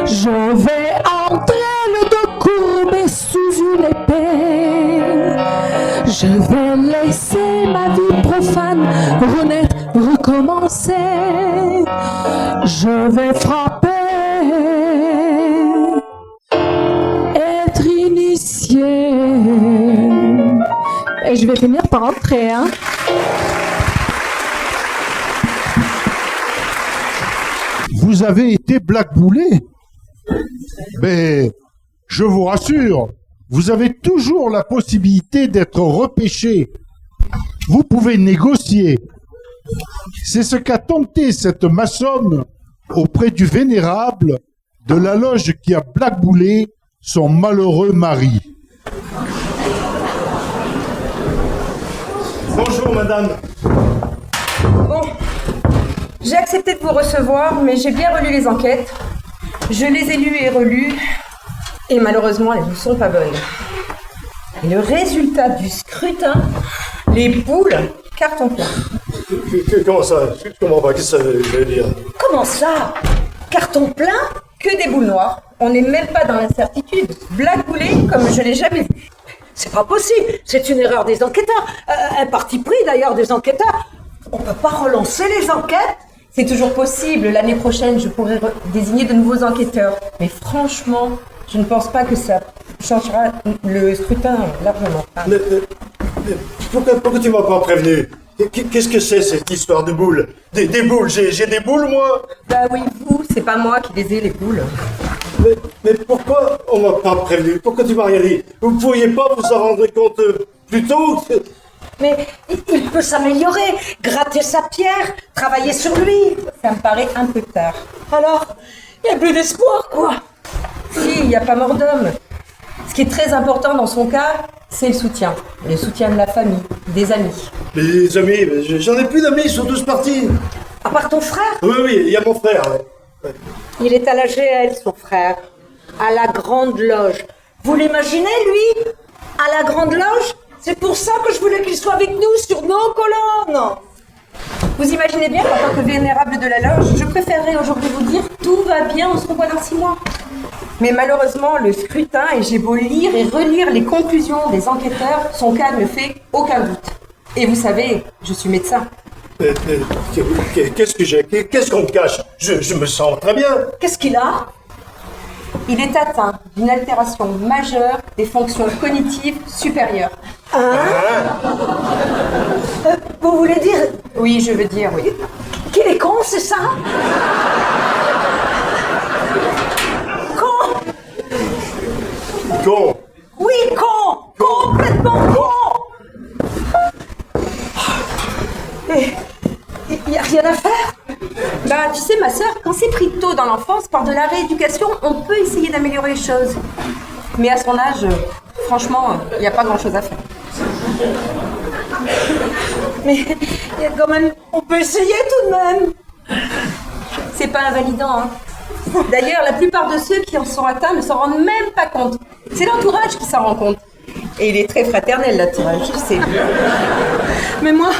Je vais entrer le dos courbé sous une épée. Je vais laisser ma vie profane renaître, recommencer. Je vais frapper, être initié. Et je vais finir par entrer, hein. Vous avez été blackboulé? Mais je vous rassure, vous avez toujours la possibilité d'être repêché. Vous pouvez négocier. C'est ce qu'a tenté cette maçonne auprès du vénérable de la loge qui a blackboulé son malheureux mari. Bonjour, madame. Bon, j'ai accepté de vous recevoir, mais j'ai bien relu les enquêtes. Je les ai lues et relues, et malheureusement, elles ne sont pas bonnes. Et le résultat du scrutin, les boules, carton plein. Comment ça? Je comprends pas, qu'est-ce que ça veut dire? Comment ça? Carton plein? Que des boules noires. On n'est même pas dans l'incertitude. Blackboulé comme je l'ai jamais vu. C'est pas possible, c'est une erreur des enquêteurs. Un parti pris d'ailleurs des enquêteurs. On peut pas relancer les enquêtes. C'est toujours possible. L'année prochaine, je pourrai désigner de nouveaux enquêteurs. Mais franchement, je ne pense pas que ça changera le scrutin largement. Mais pourquoi tu m'as pas prévenu? Qu'est-ce que c'est cette histoire de boules? Des boules, j'ai des boules moi? Bah oui, vous, c'est pas moi qui les ai, les boules. Mais pourquoi on m'a pas prévenu? Pourquoi tu m'as rien dit? Vous ne pourriez pas vous en rendre compte plus tôt? Mais il peut s'améliorer, gratter sa pierre, travailler sur lui. Ça me paraît un peu tard. Alors, il n'y a plus d'espoir, quoi. Si, il n'y a pas mort d'homme. Ce qui est très important dans son cas, c'est le soutien. Le soutien de la famille, des amis. Les amis, j'en ai plus d'amis, ils sont tous partis. À part ton frère? Oui, il y a mon frère. Ouais. Il est à la GL, son frère. À la Grande Loge. Vous l'imaginez, lui? À la Grande Loge? C'est pour ça que je voulais qu'il soit avec nous sur nos colonnes. Vous imaginez bien qu'en tant que vénérable de la loge, je préférerais aujourd'hui vous dire tout va bien, on se revoit dans 6 mois. Mais malheureusement, le scrutin, et j'ai beau lire et relire les conclusions des enquêteurs, son cas ne fait aucun doute. Et vous savez, je suis médecin. Qu'est-ce que j'ai? Qu'est-ce qu'on me cache? Je me sens très bien. Qu'est-ce qu'il a? Il est atteint d'une altération majeure des fonctions cognitives supérieures. Vous voulez dire Oui, je veux dire oui. qu'il est con, c'est ça? Con? Con. Oui, con! Complètement con! Et il n'y a rien à faire? Bah, tu sais, ma sœur, quand c'est pris tôt dans l'enfance, par de la rééducation, on peut essayer d'améliorer les choses. Mais à son âge, franchement, il n'y a pas grand-chose à faire. Mais il y a quand même... On peut essayer tout de même. C'est pas invalidant, hein. D'ailleurs, la plupart de ceux qui en sont atteints ne s'en rendent même pas compte. C'est l'entourage qui s'en rend compte. Et il est très fraternel, l'entourage, tu sais. Mais moi,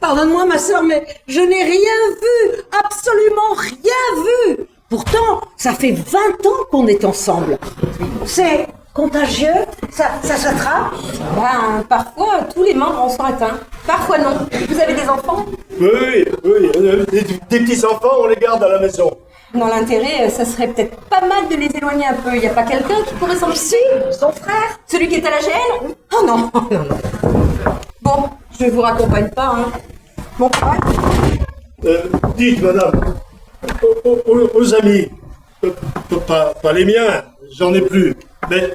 pardonne-moi ma sœur, mais je n'ai rien vu, absolument rien vu. Pourtant, ça fait 20 ans qu'on est ensemble. C'est contagieux, ça s'attrape. Ben, parfois, tous les membres en sont atteints. Parfois non. Vous avez des enfants? Oui. Des petits-enfants, on les garde à la maison. Dans l'intérêt, ça serait peut-être pas mal de les éloigner un peu. Il n'y a pas quelqu'un qui pourrait s'en... Si, son frère. Celui qui est à la GL? Oh non. Bon, je vous raccompagne pas, hein. Bon courage. Dites, madame, aux amis, pas les miens, j'en ai plus. Mais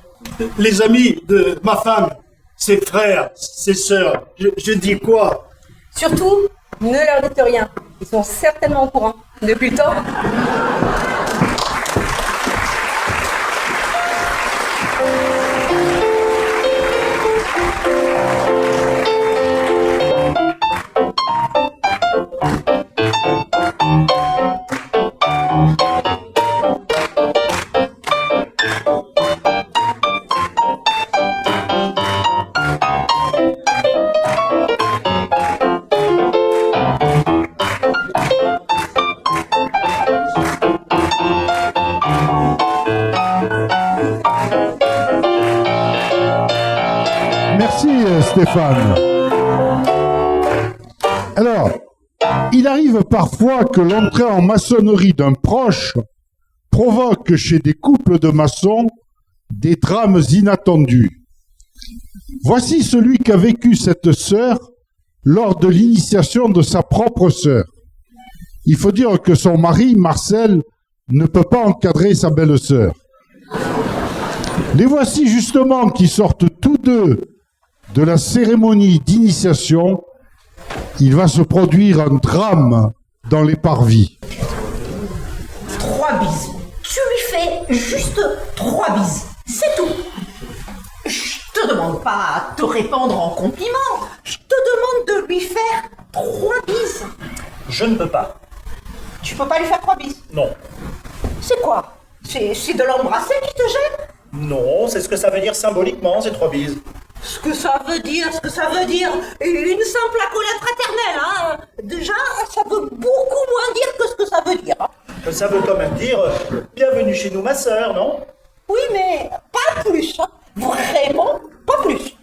les amis de ma femme, ses frères, ses sœurs, je dis quoi? Surtout, ne leur dites rien. Ils sont certainement au courant. Depuis le temps. Merci Stéphane. Alors, il arrive parfois que l'entrée en maçonnerie d'un proche provoque chez des couples de maçons des drames inattendus. Voici celui qu'a vécu cette sœur lors de l'initiation de sa propre sœur. Il faut dire que son mari, Marcel, ne peut pas encadrer sa belle-sœur. Les voici justement qui sortent tous deux de la cérémonie d'initiation. Il va se produire un drame dans les parvis. 3 bises. Tu lui fais juste 3 bises. C'est tout. Je te demande pas de te répandre en compliments. Je te demande de lui faire 3 bises. Je ne peux pas. Tu peux pas lui faire 3 bises? Non. C'est quoi? C'est de l'embrasser qui te gêne? Non, c'est ce que ça veut dire symboliquement, ces 3 bises. Ce que ça veut dire, une simple accolade fraternelle, hein. Déjà, ça veut beaucoup moins dire que ce que ça veut dire. Hein. Ça veut quand même dire bienvenue chez nous, ma sœur, non? Oui, mais pas plus. Hein. Vraiment, pas plus.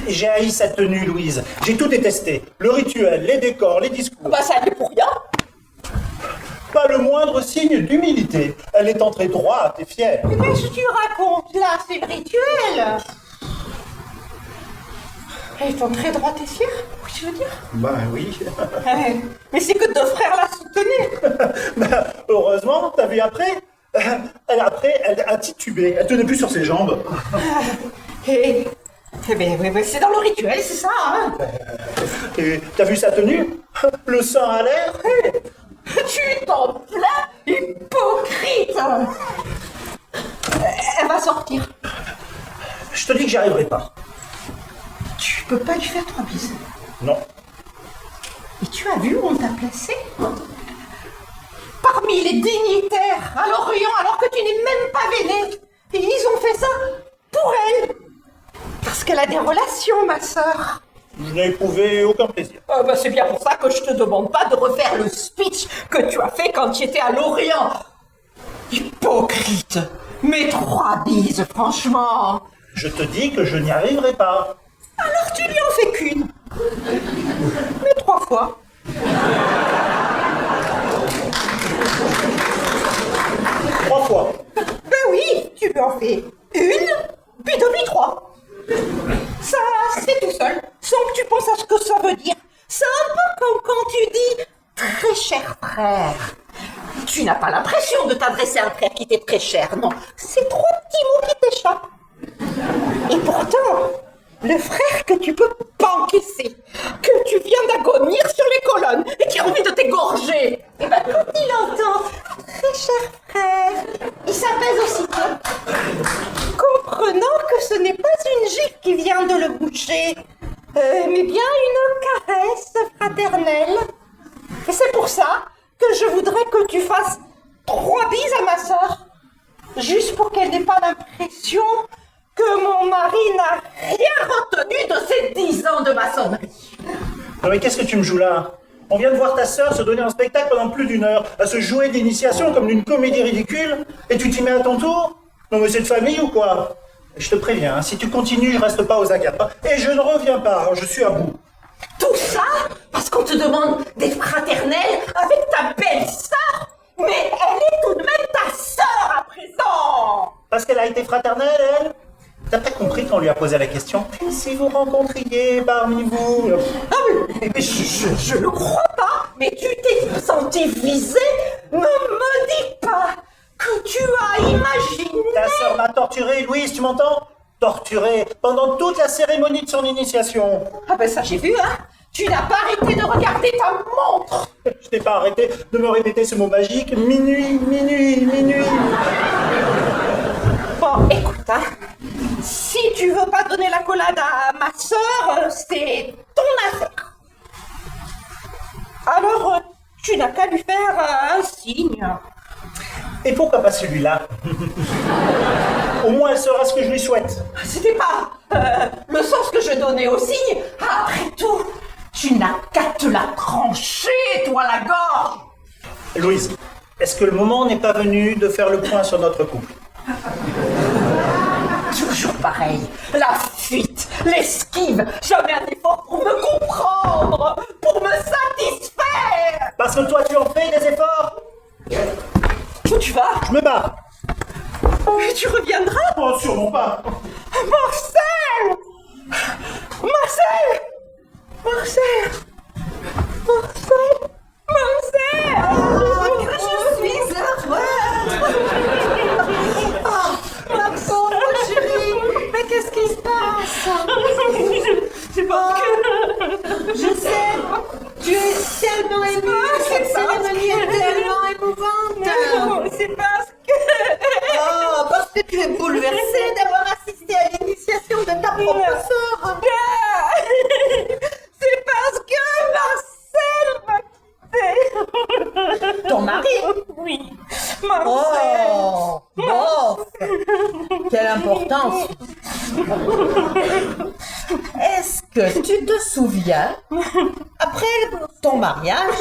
J'ai haï cette tenue, Louise. J'ai tout détesté. Le rituel, les décors, les discours. Bah, ça n'est pour rien. Pas le moindre signe d'humilité. Elle est entrée droite et fière. Mais qu'est-ce que tu racontes là? C'est le rituel. Elle est entrée droite et fière? Oui, tu veux dire? Ben oui. Mais c'est que 2 frères la soutenaient. Ben, heureusement, t'as vu après? Elle a titubé. Elle tenait plus sur ses jambes. Eh ben, c'est dans le rituel, c'est ça, hein? Et t'as vu sa tenue? Le sang à l'air? Tu t'en plains, hypocrite! Elle va sortir. Je te dis que j'y arriverai pas. Tu peux pas lui faire 3 bises. Non. Et tu as vu où on t'a placé? Parmi les dignitaires à Lorient, alors que tu n'es même pas vénée. Et ils ont fait ça pour elle. Parce qu'elle a des relations, ma sœur. Je n'ai éprouvé aucun plaisir. Bah c'est bien pour ça que je te demande pas de refaire le speech que tu as fait quand tu étais à Lorient. Hypocrite. Mais 3 bises, franchement. Je te dis que je n'y arriverai pas. Alors tu lui en fais qu'une. Mais 3 fois. 3 fois. Ben oui, tu lui en fais 1, puis 2, puis 3. Ça, c'est tout seul, sans que tu penses à ce que ça veut dire. C'est un peu comme quand tu dis « très cher frère ». Tu n'as pas l'impression de t'adresser à un frère qui t'est très cher, non. C'est 3 petits mots qui t'échappent. Et pourtant, le frère que tu peux pas encaisser, que tu viens d'agonir sur les colonnes et qui a envie de t'égorger, et ben quand il entend « très cher frère », il s'apaise aussitôt, comprenant que ce n'est pas une gifle qui vient de le boucher, mais bien une caresse fraternelle. Et c'est pour ça que je voudrais que tu fasses 3 bises à ma sœur, juste pour qu'elle n'ait pas l'impression que mon mari n'a rien retenu de ces 10 ans de maçonnerie. Non mais qu'est-ce que tu me joues là? On vient de voir ta sœur se donner un spectacle pendant plus d'1 heure, à se jouer d'initiation comme d'une comédie ridicule, et tu t'y mets à ton tour? Non mais c'est de famille ou quoi? Je te préviens, hein, si tu continues, je reste pas aux agapas, et je ne reviens pas, je suis à bout. Tout ça parce qu'on te demande d'être fraternelle avec ta belle-sœur? Mais elle est tout de même ta sœur à présent! Parce qu'elle a été fraternelle, elle? T'as pas compris quand on lui a posé la question? Et si vous rencontriez parmi vous... Ah mais je ne crois pas. Mais tu t'es senti visée. Ne me dis pas que que tu as imaginé? Ta sœur m'a torturé, Louise, tu m'entends? Torturé pendant toute la cérémonie de son initiation. Ah ben ça j'ai vu, hein. Tu n'as pas arrêté de regarder ta montre. Je n'ai pas arrêté de me répéter ce mot magique. Minuit, minuit, minuit. Bon, écoute, hein. Si tu veux pas donner l'accolade à ma sœur, c'est ton affaire. Alors, tu n'as qu'à lui faire un signe. Et pourquoi pas celui-là? Au moins elle saura ce que je lui souhaite. C'était pas le sens que je donnais au signe. Après tout, tu n'as qu'à te la trancher, toi, la gorge. Louise, est-ce que le moment n'est pas venu de faire le point sur notre couple? Toujours pareil. La fuite, l'esquive, jamais un effort pour me comprendre, pour me satisfaire. Parce que toi tu en fais des efforts. Où tu vas? Je me barre. Et tu reviendras? Oh, sûrement pas. Marcel! Marcel! Marcel! Marcel! Marcel! Oh, que je suis heureuse! Oh, ma pauvre chérie! Mais qu'est-ce qui se passe? C'est parce que... Je sais, tu es tellement émue, cette cérémonie est tellement émouvante. Non, c'est parce que... Oh, parce que tu es bouleversée d'avoir assisté à l'initiation de ta propre sœur. C'est parce que Marcel m'a quitté. Ton mari? Oui, Marcel. Oh, bof. Quelle importance. Est-ce que tu te souviens, après ton mariage,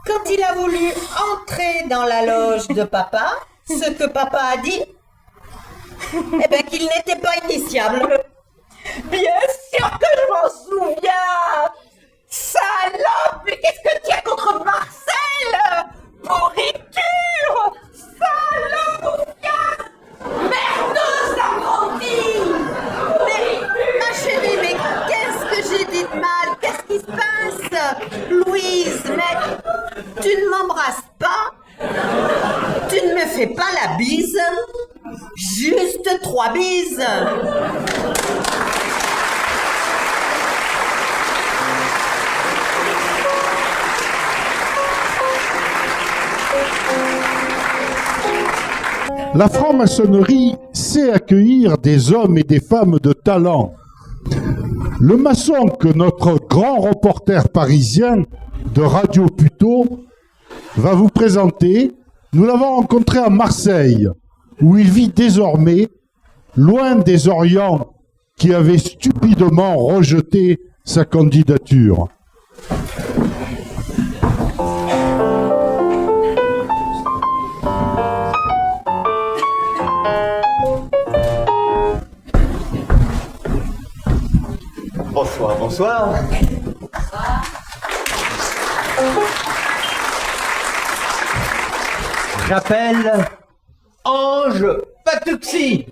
quand il a voulu entrer dans la loge de papa, ce que papa a dit? Eh bien, qu'il n'était pas initiable. Bien sûr que je m'en souviens. Salope, mais qu'est-ce que tu as contre Marcel? Pourriture! Salope! Merdeuse abrutie! Mais, ma chérie, mais qu'est-ce que j'ai dit de mal? Qu'est-ce qui se passe? Louise, mais tu ne m'embrasses pas? Tu ne me fais pas la bise? Juste 3 bises. La franc-maçonnerie sait accueillir des hommes et des femmes de talent. Le maçon que notre grand reporter parisien de Radio Puteaux va vous présenter, nous l'avons rencontré à Marseille, où il vit désormais loin des Orients qui avaient stupidement rejeté sa candidature. Bonsoir, bonsoir. J'appelle Ange Patuxi.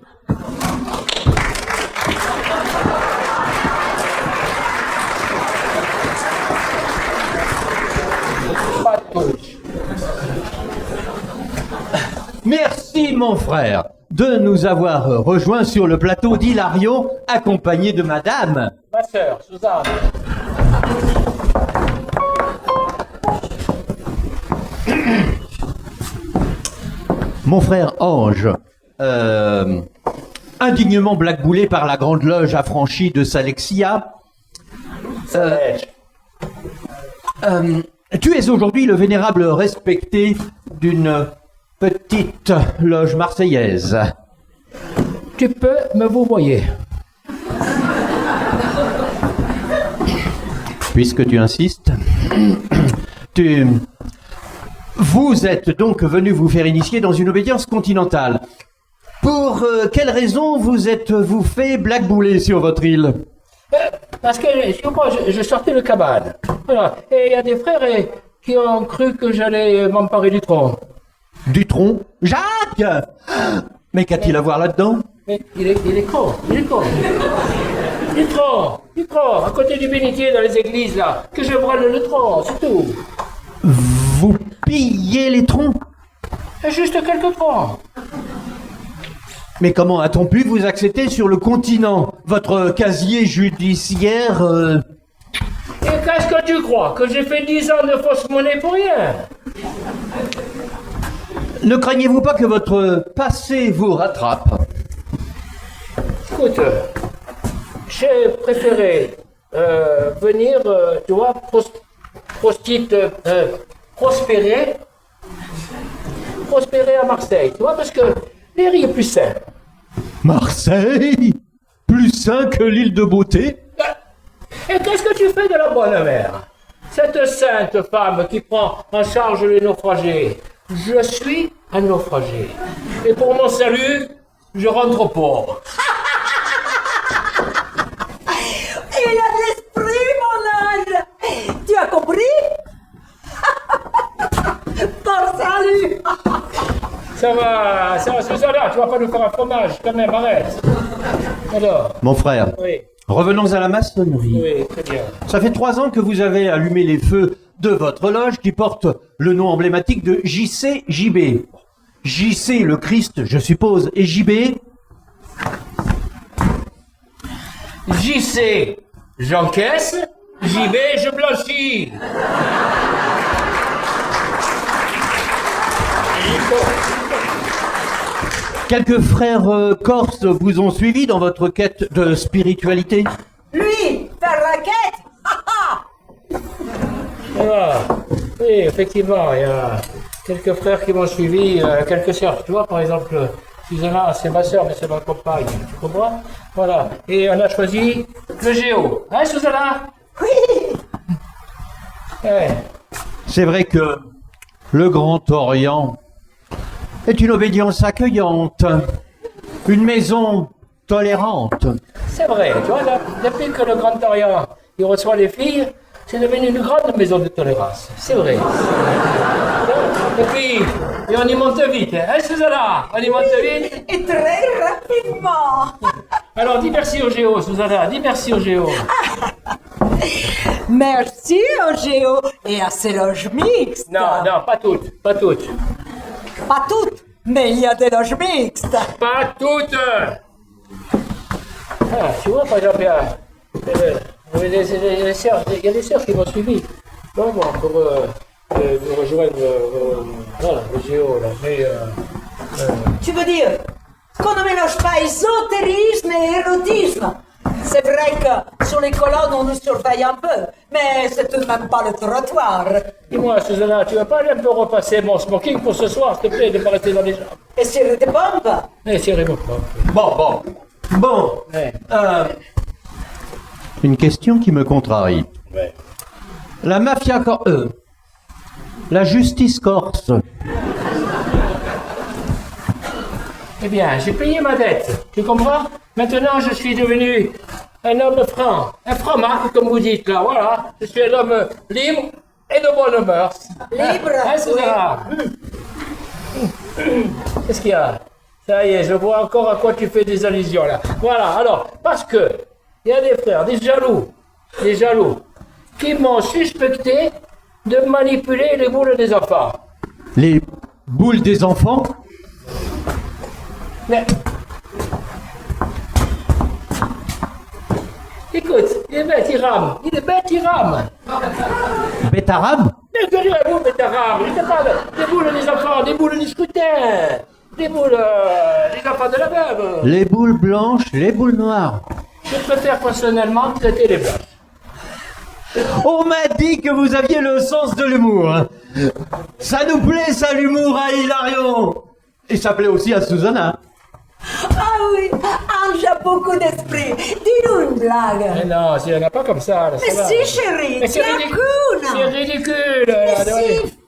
Merci mon frère de nous avoir rejoints sur le plateau d'Hilario, accompagné de madame. Ma sœur, Suzanne. Mon frère Ange, indignement blackboulé par la grande loge affranchie de Salexia, tu es aujourd'hui le vénérable respecté d'une petite loge marseillaise. Tu peux me vous voyez. Puisque tu insistes, vous êtes donc venu vous faire initier dans une obédience continentale. Pour quelle raison vous êtes-vous fait blackbouler sur votre île? Parce que je sortais de cabane. Voilà. Et il y a des frères qui ont cru que j'allais m'emparer du tronc. Du tronc? Jacques! Mais qu'a-t-il à voir là-dedans? Mais il est con. Du tronc, à côté du bénitier dans les églises là, que je brûle le tronc, c'est tout. Vous pillez les troncs? Juste quelques temps. Mais comment a-t-on pu vous accepter sur le continent? Votre casier judiciaire... Et qu'est-ce que tu crois? Que j'ai fait 10 ans de fausse monnaie pour rien? Ne craignez-vous pas que votre passé vous rattrape? Écoute, j'ai préféré venir, tu vois, prospérer à Marseille, tu vois, parce que l'air est plus sain. Marseille? Plus sain que l'île de Beauté? Et qu'est-ce que tu fais de la bonne mère? Cette sainte femme qui prend en charge les naufragés. Je suis un naufragé. Et pour mon salut, je rentre pauvre. Il a de l'esprit, mon ange. Tu as compris? Bon salut. Ça va, Susanna, tu vas pas nous faire un fromage, quand même, arrête. Alors, Mon frère, oui, revenons à la maçonnerie. oui, très bien. Ça fait 3 ans que vous avez allumé les feux de votre loge qui porte le nom emblématique de JCJB. JC, le Christ, je suppose, et JB? JC, j'encaisse, JB, je blanchis. Quelques frères corses vous ont suivi dans votre quête de spiritualité? Lui, faire la quête. Voilà. Oui, effectivement, il y a quelques frères qui m'ont suivi, quelques sœurs. Tu vois, par exemple, Susanna, c'est ma sœur, mais c'est ma compagne. Tu comprends? Voilà. Et on a choisi le Géo. Hein, Susanna? Oui. Ouais. C'est vrai que le Grand Orient est une obédience accueillante, une maison tolérante. C'est vrai, tu vois, depuis que le Grand Orient il reçoit les filles, c'est devenu une grande maison de tolérance. C'est vrai. Et puis, et on y monte vite, hein, Susanna? On y monte vite? Et très rapidement. Alors, dis merci au Géo, Susanna, dis merci au Géo. Merci au Géo et à ces loges mixtes. Non, non, pas toutes, pas toutes. Pas toutes, mais il y a des loges mixtes. Pas toutes! Ah, tu vois, par exemple, il y a des sœurs qui m'ont suivi. Bon, pour rejoindre voilà, le Géo, là. Mais, Tu veux dire qu'on ne mélange pas ésotérisme et érotisme? C'est vrai que sur les colonnes, on nous surveille un peu, mais c'est tout de même pas le trottoir. dis-moi, Susanna, tu vas pas aller un peu repasser mon smoking pour ce soir, s'il te plaît, de pas rester dans les jambes? Et sur des bombes? Eh, c'est bon. Bon. Ouais. Une question qui me contrarie. Ouais. La mafia la justice corse. Eh bien, j'ai payé ma dette, tu comprends? Maintenant, je suis devenu un homme franc, un franc-marque, comme vous dites, là, voilà. Je suis un homme libre et de bonne mœurs. Libre, Hein, Susanna? Qu'est-ce qu'il y a? Ça y est, je vois encore à quoi tu fais des allusions, là. Voilà, alors, parce que il y a des frères, des jaloux, qui m'ont suspecté de manipuler les boules des enfants. Les boules des enfants? Mais... Écoute, il est bête, il rame. Bête arabe? Mais que direz-vous, bête rame? Je te parle des boules des enfants, des boules du scrutin, des boules des enfants de la veuve. Les boules blanches, les boules noires. Je préfère personnellement traiter les blanches. On m'a dit que vous aviez le sens de l'humour. Ça nous plaît, ça, l'humour à Hilarion. Et ça plaît aussi à Susanna. Ah oui, Ange a beaucoup d'esprit. Dis-nous une blague. Mais non, il n'y en a pas comme ça. Là, Mais ça va. si, chérie, Mais tu c'est es ridicule. cool. C'est ridicule. Mais là, si,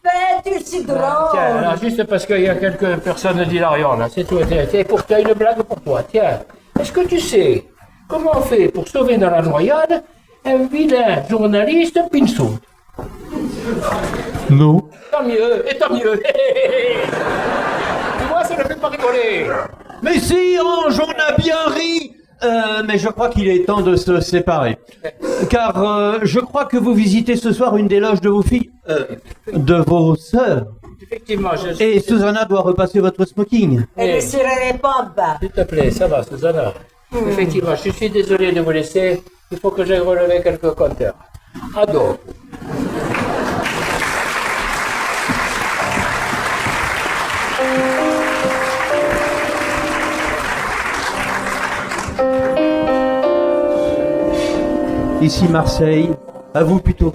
fais, tu es si Tiens, drôle. alors juste parce qu'il y a quelques personnes d'Hilarion, là, c'est tout. Tiens, t'as une blague pour toi. Tiens, est-ce que tu sais comment on fait pour sauver dans la noyade un vilain journaliste pinceau? Non. Tant mieux, et tant mieux. Tu vois, ça ne fait pas rigoler. Mais si, Ange, on a bien ri. Mais je crois qu'il est temps de se séparer. Car je crois que vous visitez ce soir une des loges de vos filles. De vos sœurs. Effectivement, Et Susanna doit repasser votre smoking. Et le sirène pompe. S'il te plaît, ça va, Susanna. Effectivement, je suis désolé de vous laisser. Il faut que j'aille relever quelques compteurs. Ado. Ici Marseille, à vous plutôt.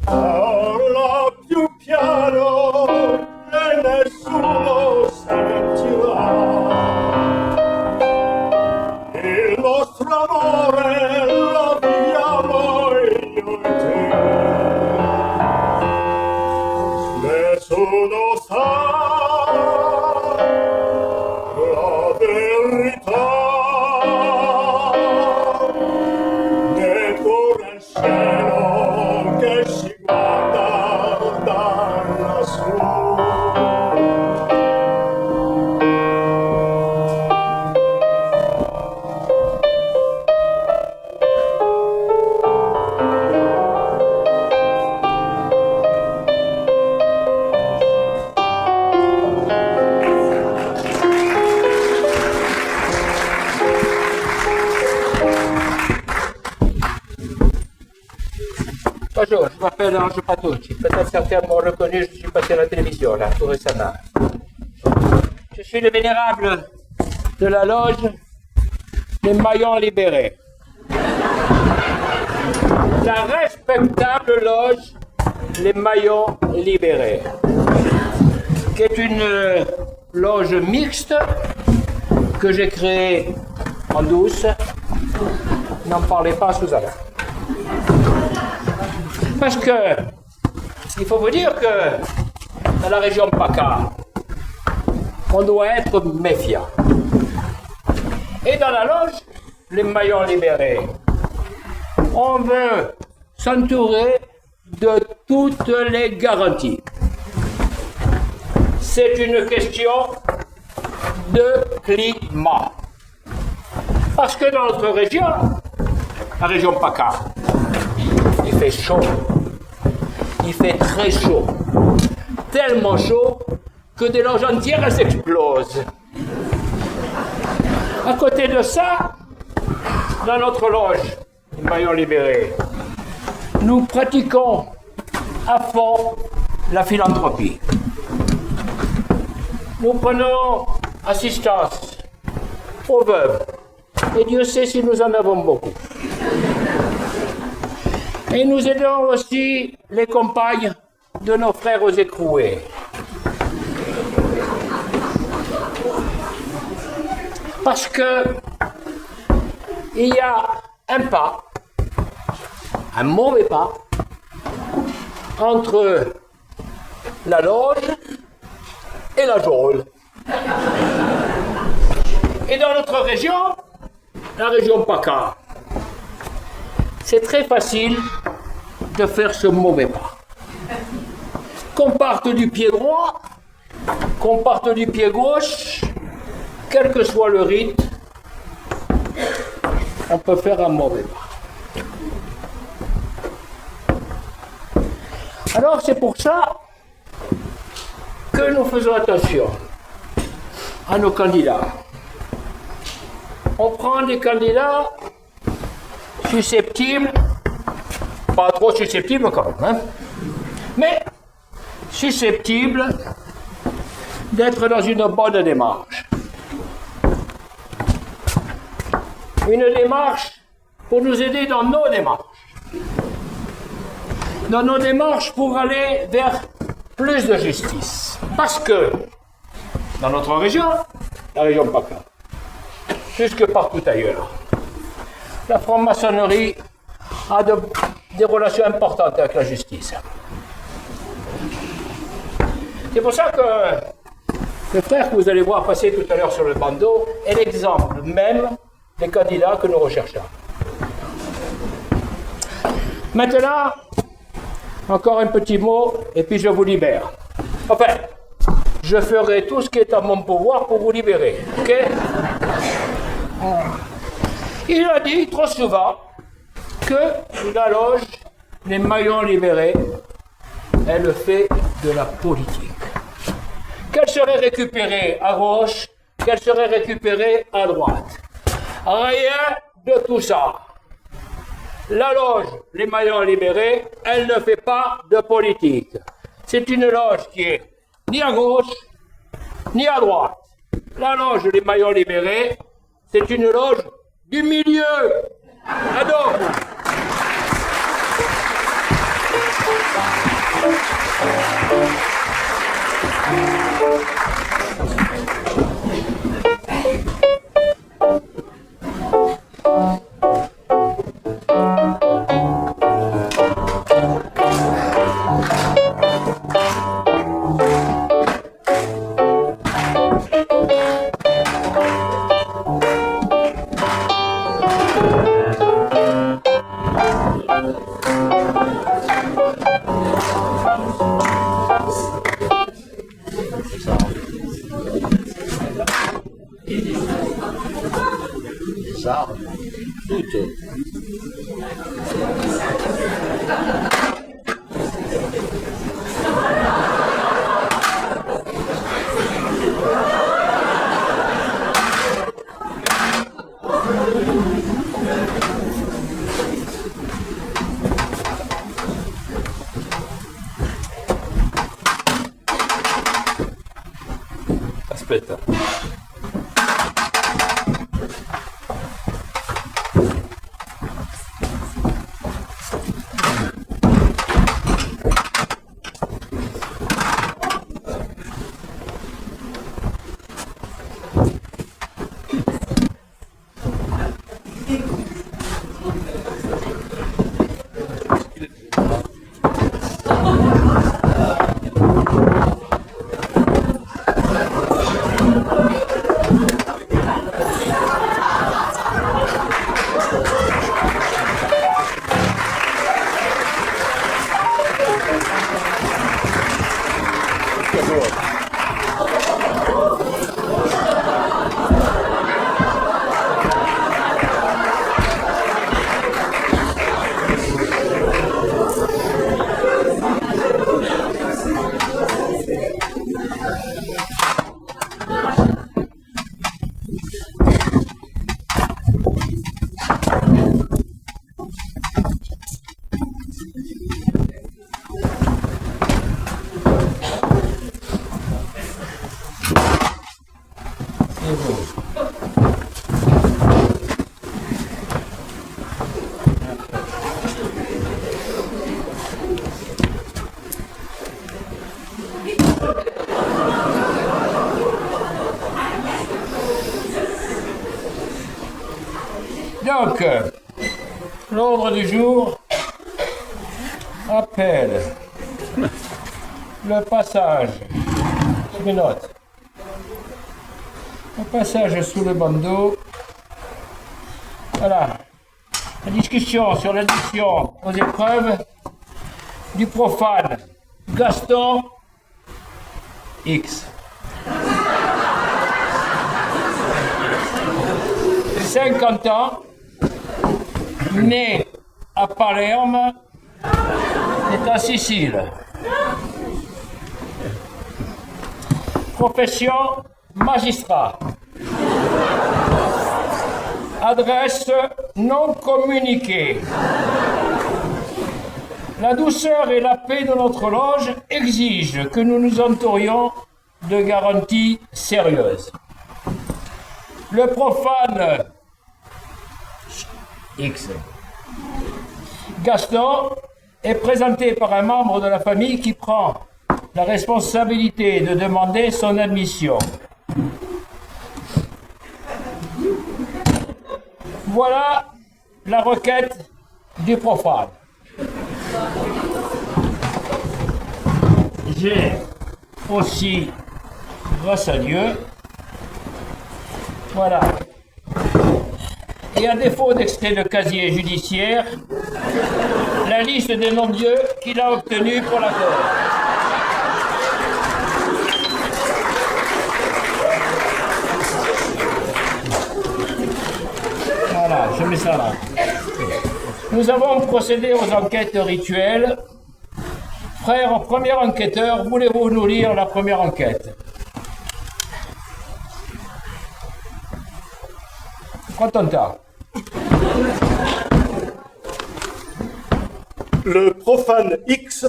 Parla più piano e nessuno sentirà. Il nostro amore lo viviamo io e te. Nessuno sa la verità. Neppure il cielo che si guarda da lassù. Bonjour, je m'appelle Ange Patucci. Peut-être certains m'ont reconnu, je suis passé à la télévision, là, tout récemment. Je suis le vénérable de la loge des Maillons Libérés. La respectable loge Les Maillons Libérés, qui est une loge mixte que j'ai créée en douce. N'en parlez pas, Susanna. Parce que, il faut vous dire que dans la région PACA, on doit être méfiant. Et dans la loge, les Maillons Libérés, on veut s'entourer de toutes les garanties. C'est une question de climat. Parce que dans notre région, la région PACA, il fait chaud. Il fait très chaud. Tellement chaud que des loges entières elles explosent. À côté de ça, dans notre loge, les Maillons Libérés, nous pratiquons à fond la philanthropie. Nous prenons assistance aux veuves. Et Dieu sait si nous en avons beaucoup. Et nous aidons aussi les compagnes de nos frères aux écroués. Parce que il y a un pas, un mauvais pas, entre la loge et la geôle. Et dans notre région, la région PACA, c'est très facile de faire ce mauvais pas. Qu'on parte du pied droit, qu'on parte du pied gauche, quel que soit le rite, on peut faire un mauvais pas. Alors c'est pour ça que nous faisons attention à nos candidats. On prend des candidats susceptibles, pas trop susceptibles quand même, hein, mais susceptibles d'être dans une bonne démarche. Une démarche pour nous aider dans nos démarches. Dans nos démarches pour aller vers plus de justice. Parce que dans notre région, la région PACA, plus que partout ailleurs, la franc-maçonnerie a des relations importantes avec la justice. C'est pour ça que le frère que vous allez voir passer tout à l'heure sur le bandeau est l'exemple même des candidats que nous recherchons. Maintenant, encore un petit mot et puis je vous libère. Enfin, je ferai tout ce qui est à mon pouvoir pour vous libérer, ok? Il a dit trop souvent que la loge Les Maillons Libérés, elle fait de la politique. Qu'elle serait récupérée à gauche, qu'elle serait récupérée à droite. Rien de tout ça. La loge Les Maillons Libérés, elle ne fait pas de politique. C'est une loge qui est ni à gauche, ni à droite. La loge Les Maillons Libérés, c'est une loge du milieu. Alors, Ça, tout. aspetta. Donc, l'ordre du jour appelle le passage, je me note, le passage sous le bandeau, voilà, la discussion sur l'addition aux épreuves du profane Gaston X. 50 ans, né à Palerme, est en Sicile. Profession magistrat. Adresse non communiquée. La douceur et la paix de notre loge exigent que nous nous entourions de garanties sérieuses. Le profane X. Gaston est présenté par un membre de la famille qui prend la responsabilité de demander son admission. Voilà la requête du profane. J'ai aussi, grâce à Dieu, voilà. Et à défaut d'extrait de casier judiciaire, la liste des non-dieux qu'il a obtenus pour la cause. Voilà, je mets ça là. Nous avons procédé aux enquêtes rituelles. Frère, premier enquêteur, voulez-vous nous lire la première enquête? Prends ton temps. Le profane X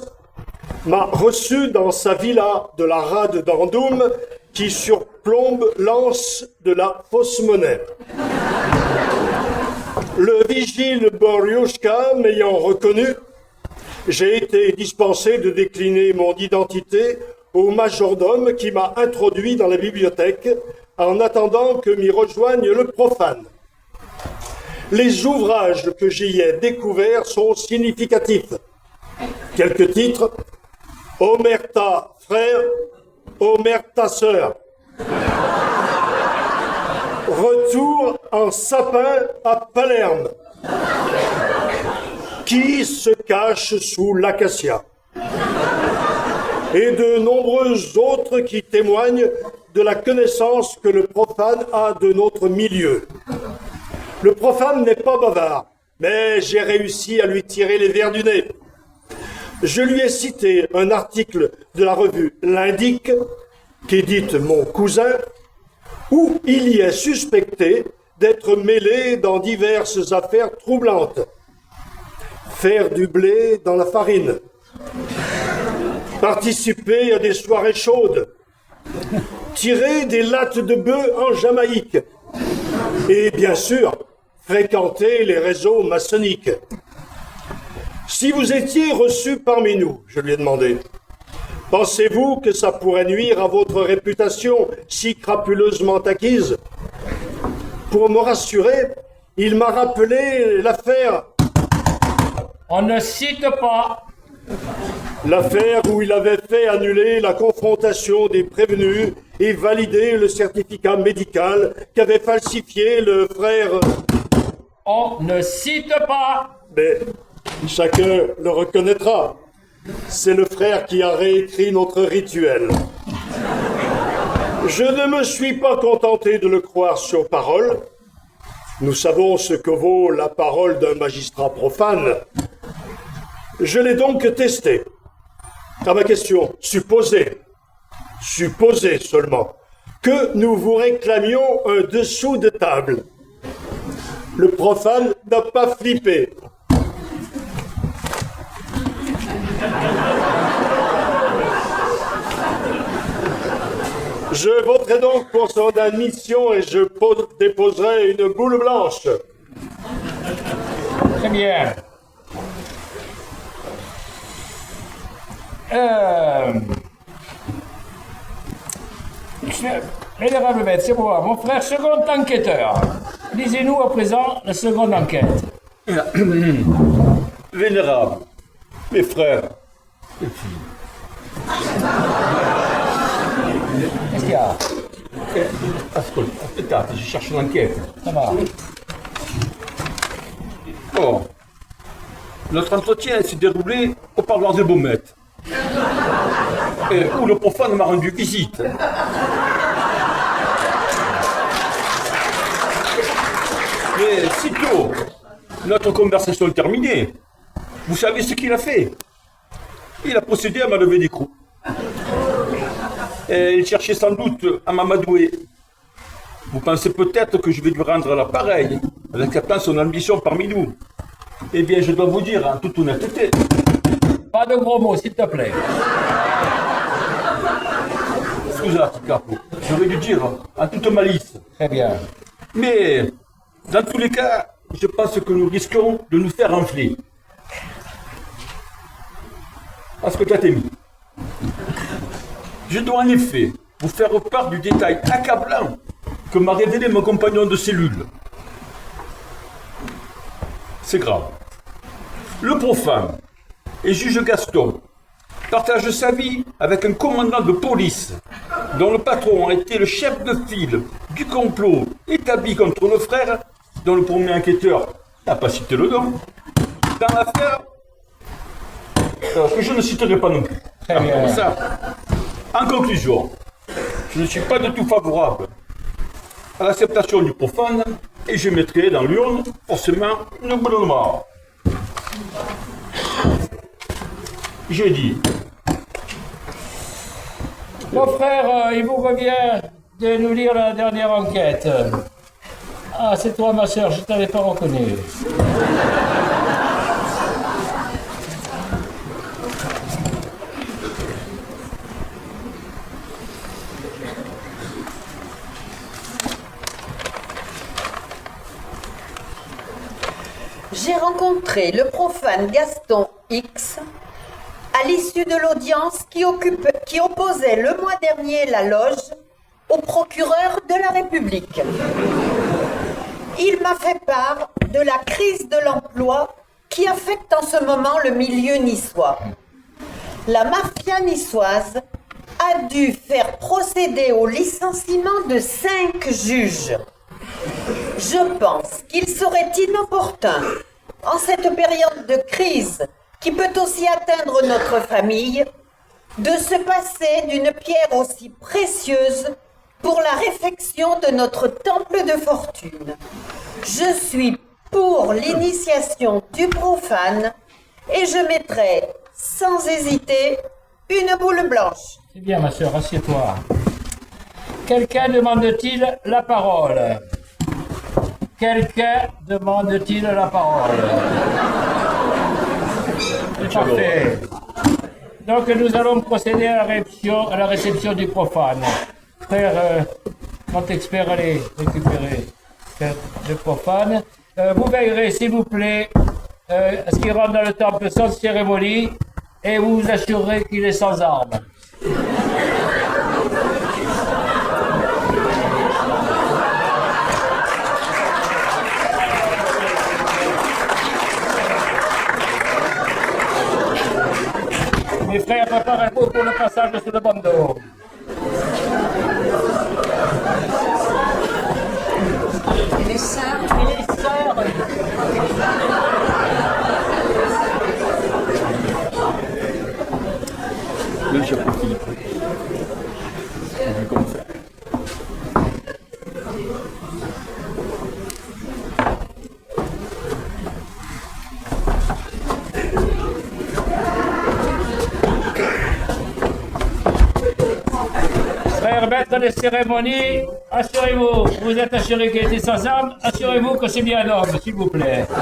m'a reçu dans sa villa de la rade d'Andoum qui surplombe l'anse de la fausse monnaie. Le vigile Boriushka m'ayant reconnu, j'ai été dispensé de décliner mon identité au majordome qui m'a introduit dans la bibliothèque en attendant que m'y rejoigne le profane. Les ouvrages que j'y ai découverts sont significatifs. Quelques titres: Omerta frère, Omerta sœur. Retour en sapin à Palerme. Qui se cache sous l'acacia. Et de nombreux autres qui témoignent de la connaissance que le profane a de notre milieu. Le profane n'est pas bavard, mais j'ai réussi à lui tirer les vers du nez. Je lui ai cité un article de la revue L'Indique, qu'édite mon cousin, où il y est suspecté d'être mêlé dans diverses affaires troublantes. Faire du blé dans la farine, participer à des soirées chaudes, tirer des lattes de bœuf en Jamaïque, et bien sûr, fréquenter les réseaux maçonniques. Si vous étiez reçu parmi nous, je lui ai demandé, pensez-vous que ça pourrait nuire à votre réputation si crapuleusement acquise? Pour me rassurer, il m'a rappelé l'affaire. On ne cite pas. L'affaire où il avait fait annuler la confrontation des prévenus et valider le certificat médical qu'avait falsifié le frère. On ne cite pas. Mais chacun le reconnaîtra. C'est le frère qui a réécrit notre rituel. Je ne me suis pas contenté de le croire sur parole. Nous savons ce que vaut la parole d'un magistrat profane. Je l'ai donc testé. À ma question, supposez seulement, que nous vous réclamions un dessous de table. Le profane n'a pas flippé. Je voterai donc pour son admission et je déposerai une boule blanche. Très bien. Vénérable maître, c'est moi, mon frère second enquêteur. Lisez-nous à présent la seconde enquête. Vénérable, mes frères, mes filles. Qu'est-ce qu'il y a? Ascolta, je cherche l'enquête. Ça va. Oh, notre entretien s'est déroulé au parloir de Baumette, où le profane m'a rendu visite. Mais sitôt notre conversation terminée, vous savez ce qu'il a fait? Il a procédé à m'enlever des crocs. Et il cherchait sans doute à m'amadouer. Vous pensez peut-être que je vais lui rendre l'appareil, en acceptant son ambition parmi nous. Eh bien, je dois vous dire en toute honnêteté. Pas de gros mots, s'il te plaît. Excusez-moi, Capo. J'aurais dû dire en toute malice. Très bien. Mais, dans tous les cas, je pense que nous risquons de nous faire enfler. Parce que tu as mis. Je dois en effet vous faire part du détail accablant que m'a révélé mon compagnon de cellule. C'est grave. Le profane et juge Gaston partage sa vie avec un commandant de police dont le patron a été le chef de file du complot établi contre nos frères, dont le premier enquêteur n'a pas cité le nom, dans l'affaire que je ne citerai pas non plus. Très bien. Ça. En conclusion, je ne suis pas du tout favorable à l'acceptation du profane et je mettrai dans l'urne forcément le gouvernement. Je dis. Mon frère, il vous revient de nous lire la dernière enquête. Ah, c'est toi, ma soeur, je ne t'avais pas reconnu. J'ai rencontré le profane Gaston X à l'issue de l'audience qui opposait le mois dernier la loge au procureur de la République. Il m'a fait part de la crise de l'emploi qui affecte en ce moment le milieu niçois. La mafia niçoise a dû faire procéder au licenciement de 5 juges. Je pense qu'il serait inopportun, en cette période de crise qui peut aussi atteindre notre famille, de se passer d'une pierre aussi précieuse pour la réfection de notre temple de fortune. Je suis pour l'initiation du profane et je mettrai, sans hésiter, une boule blanche. C'est bien, ma soeur, assieds-toi. Quelqu'un demande-t-il la parole? Quelqu'un demande-t-il la parole? C'est parfait. Donc nous allons procéder à la réception du profane. Frère Montexpert, allez récupérer le profane. Vous veillerez, s'il vous plaît, à ce qu'il rentre dans le temple sans cérémonie et vous vous assurerez qu'il est sans armes. Mes frères, préparez-vous pour le passage sous le bandeau. Et les sœurs, et les sœurs. Le chapeau Philippe. On va commencer. Frère maître des cérémonies, assurez-vous, vous êtes assuré qu'il était sans armes, assurez-vous que c'est bien un homme, s'il vous plaît. Très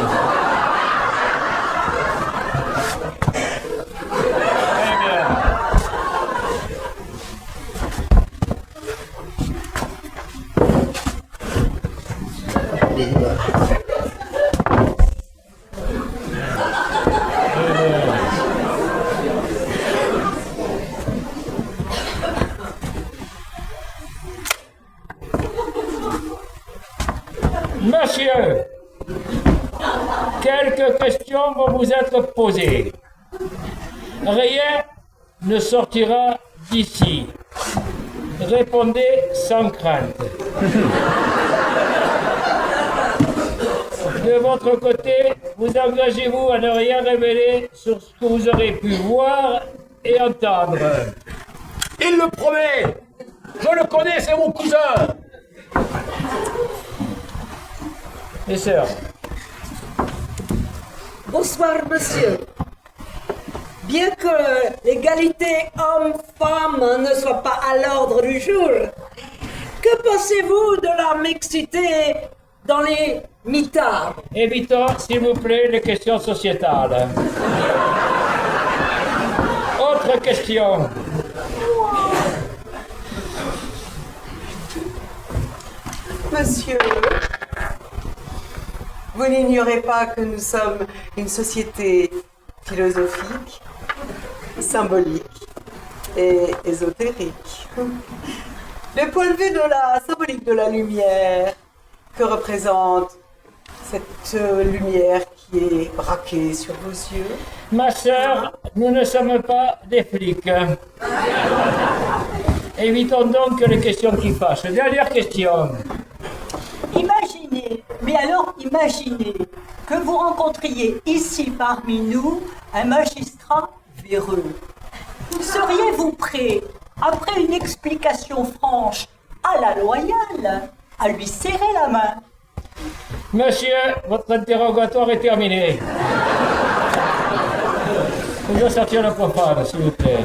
bien. Monsieur, quelques questions vont vous être posées. Rien ne sortira d'ici. Répondez sans crainte. De votre côté, vous engagez-vous à ne rien révéler sur ce que vous aurez pu voir et entendre. Il le promet. Je le connais, c'est mon cousin. Mes sœurs. Bonsoir, monsieur. Bien que l'égalité homme-femme ne soit pas à l'ordre du jour, que pensez-vous de la mixité dans les mitards? Évitons, s'il vous plaît, les questions sociétales. Autre question. Monsieur, vous n'ignorez pas que nous sommes une société philosophique, symbolique et ésotérique. Le point de vue de la symbolique de la lumière, que représente cette lumière qui est braquée sur vos yeux? Ma sœur, nous ne sommes pas des flics. Évitons donc les questions qui fâchent. Dernière question. Imaginez, mais alors imaginez que vous rencontriez ici parmi nous un magistrat véreux. Seriez-vous prêt, après une explication franche à la loyale, à lui serrer la main? Monsieur, votre interrogatoire est terminé. Pouvez sortir le profane, s'il vous plaît.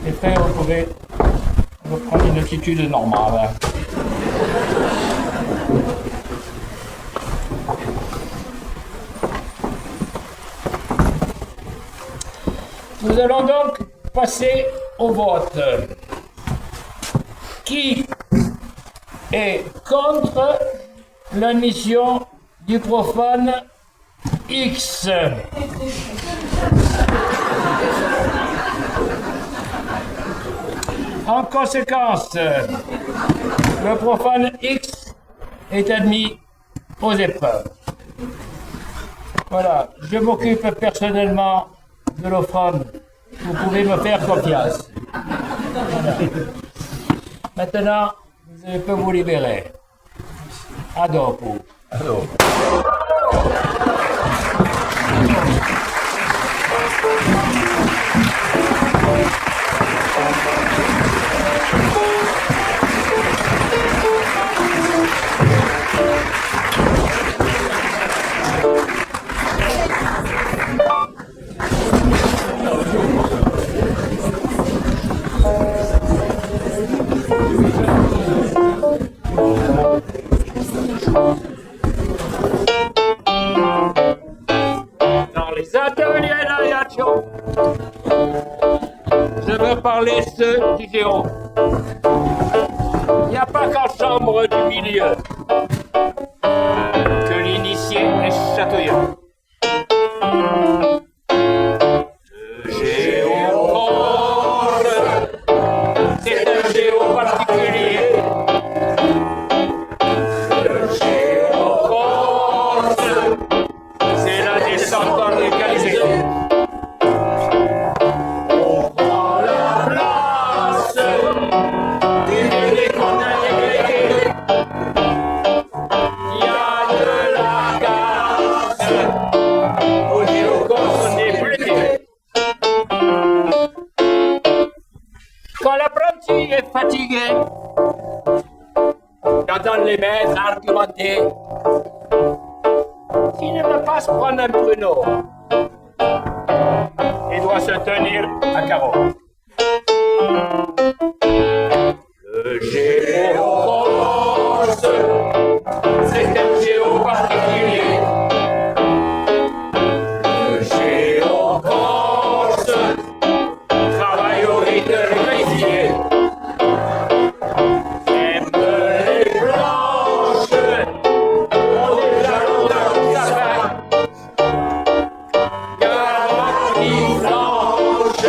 Les frères, vous pouvez reprendre une attitude normale. Nous allons donc passer au vote. Qui est contre la mission du profane X? En conséquence, le profane X est admis aux épreuves. Voilà, je m'occupe personnellement de l'offrande. Vous pouvez me faire confiance. Voilà. Maintenant, je peux vous libérer. A dopo. A dopo. Dans les ateliers d'aviation, je veux parler ceux du géo. Il n'y a pas qu'en chambre du milieu que l'initié est chatoyant. Le géoconche, c'est un géo particulier. Le géoconche, c'est la descente organisée. On prend la place des délais qu'on a délégués. Il y a de la casse. Au géoconche, on est plus tiré. Quand l'apprenti est fatigué, j'entends les maîtres argumenter. S'il ne veut pas se prendre un pruneau, il doit se tenir à carreau. Le géoconche, c'est un géo particulier. Le géoconche travaille au rythme régulier. Aime les blanches, on est jalons d'un sapin. Garantie blanche,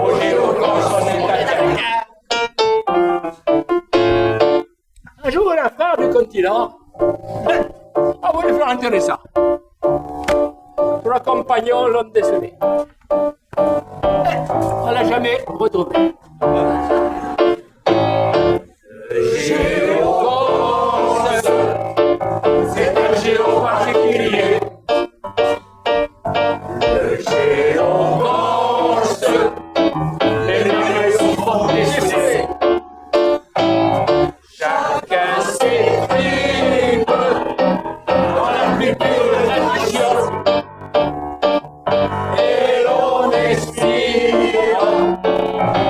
au géoconche on est taquin. Un jour, la frère du continent a voulu faire intéressant. Trois compagnons l'ont décelé. On l'a jamais retrouvé. Le géoconche, c'est un géo particulier. Le géoconche, les mains sont décelées. Chacun s'exprime dans la plus pure tradition. Et l'on expire,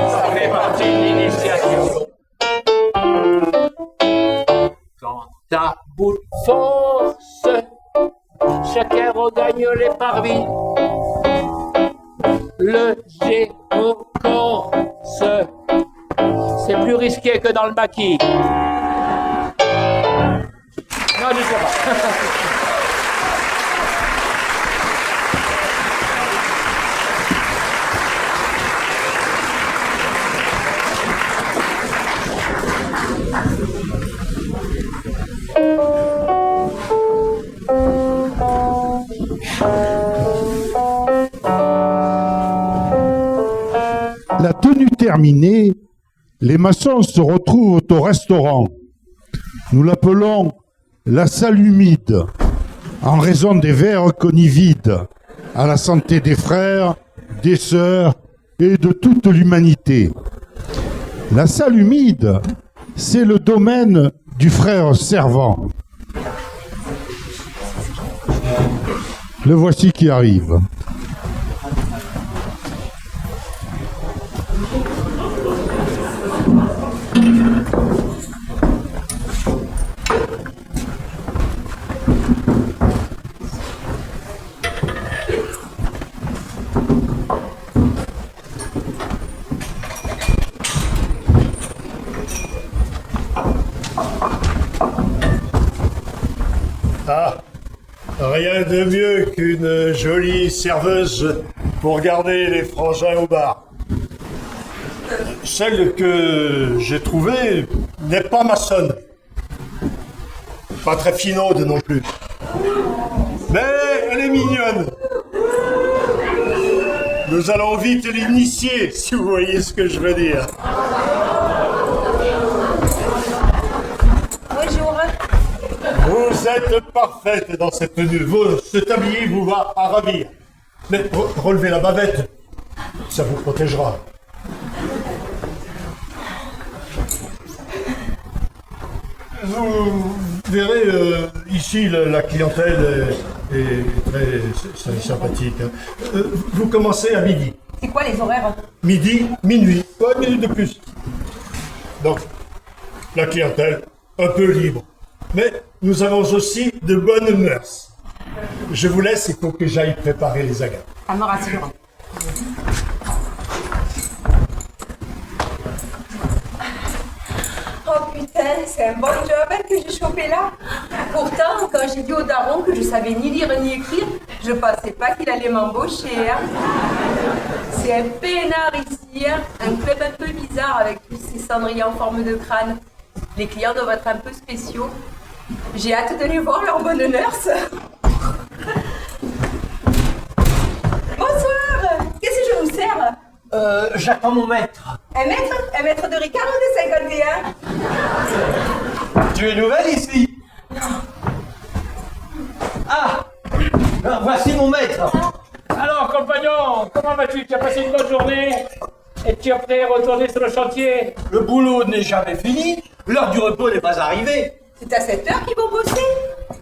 ça fait partie de l'initiation. Quand à bout de force, chacun regagne les parvis. Le géoconche, c'est plus risqué que dans le maquis. Non, je ne sais pas. La tenue terminée, les maçons se retrouvent au restaurant. Nous l'appelons la salle humide, en raison des verres qu'on y vide, à la santé des frères des sœurs et de toute l'humanité. La salle humide, c'est le domaine du frère servant. Le voici qui arrive. Ah, rien de mieux qu'une jolie serveuse pour garder les frangins au bar. Celle que j'ai trouvée n'est pas maçonne. Pas très finaude non plus. Mais elle est mignonne. Nous allons vite l'initier, si vous voyez ce que je veux dire. Bonjour. Vous êtes parfaite dans cette tenue. Ce tablier vous va à ravir. Mais relevez la bavette. Ça vous protégera. Vous verrez, ici, la clientèle est très sympathique. Vous commencez à midi. C'est quoi les horaires? Midi, minuit. Pas une minute de plus. Donc, la clientèle, un peu libre. Mais nous avons aussi de bonnes mœurs. Je vous laisse, il faut que j'aille préparer les agates. Ça me rassure. Oh putain, c'est un bon job que j'ai chopé là. Pourtant, quand j'ai dit au daron que je savais ni lire ni écrire, je pensais pas qu'il allait m'embaucher. Hein. C'est un peinard ici, hein. Un club un peu bizarre avec tous ces cendriers en forme de crâne. Les clients doivent être un peu spéciaux. J'ai hâte de les voir, leur bonne nurse. Bonsoir. Qu'est-ce que je vous sers? J'attends mon maître. Un maître? Un maître de Ricard ou de 51? Tu es nouvelle ici? Ah, voici mon maître. Alors, compagnon, comment vas-tu? Tu as passé une bonne journée? Et tu es prêt à retourner sur le chantier? Le boulot n'est jamais fini. L'heure du repos n'est pas arrivée. C'est à cette heure qu'ils vont bosser?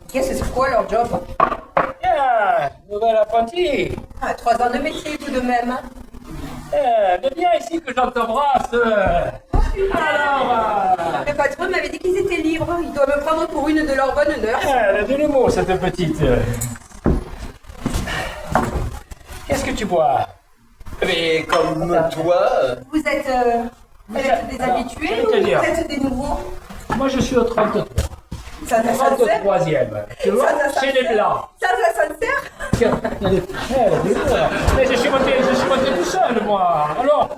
Qu'est-ce que c'est quoi leur job? Ah, nouvelle apprentie. 3 ans de métier tout de même. Hein. Mais viens ici que je t'embrasse. Alors, le patron m'avait dit qu'ils étaient libres. Il doit me prendre pour une de leurs bonnes nurses. Elle a de l'humour, cette petite. Qu'est-ce que tu bois? Mais comme toi... Vous êtes des habitués ou vous êtes des nouveaux? Moi, je suis au 33. Ça sert? 33e. Tu vois, chez les Blancs. Ça se sert? Mais je suis monté tout seul, moi. Alors,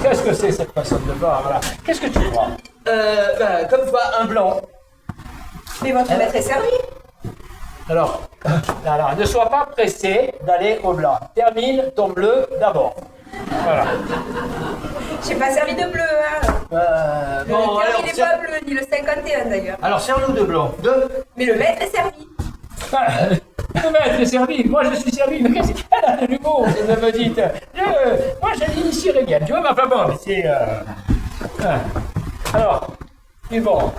qu'est-ce que c'est cette façon de boire, là? Qu'est-ce que tu crois? Comme toi, un blanc. Mais votre maître est servi. Alors, ne sois pas pressé d'aller au blanc. Termine ton bleu d'abord. Voilà. J'ai pas servi de bleu, hein. Le Bon, cœur, alors, il est pas bleu, ni le 51 d'ailleurs. Alors, serre-nous de blanc. Mais le maître est servi. Le maître est servi, moi je suis servi. Mais qu'est-ce qu'elle a de l'humour, cette me dites? Moi je l'initierai bien, tu vois, ma femme, bon, c'est... Alors, c'est bon.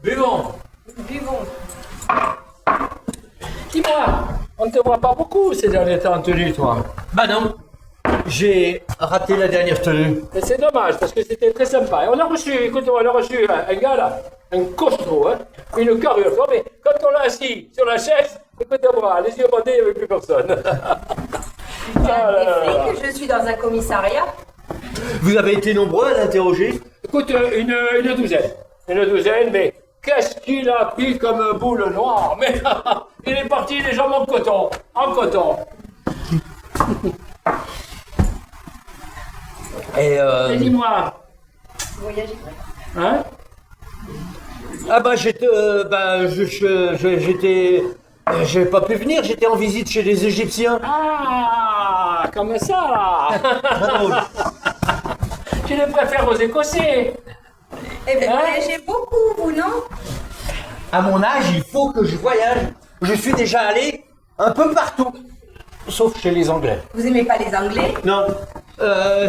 Buvons. Dis-moi, on ne te voit pas beaucoup ces derniers temps en tenue, toi. Bah non, j'ai raté la dernière tenue. Et c'est dommage, parce que c'était très sympa. Et on a reçu, écoute-moi, on a reçu un gars là, un costaud, hein, une carrure, mais quand on l'a assis sur la chaise, écoute-moi, les yeux bandés, il n'y avait plus personne. Que je suis dans un commissariat. Vous avez été nombreux à l'interroger? Écoute, une douzaine. Une douzaine, mais qu'est-ce qu'il a pris comme boule noire? Mais il est parti les jambes en coton. En coton. Et dis-moi. Voyagez. Hein? Ah bah j'étais... j'ai pas pu venir, j'étais en visite chez les Égyptiens. Ah, comme ça. Tu les préfères aux Écossais. Eh bien, voyagez beaucoup, vous, non? À mon âge, il faut que je voyage. Je suis déjà allé un peu partout. Sauf chez les Anglais. Vous aimez pas les Anglais? Non.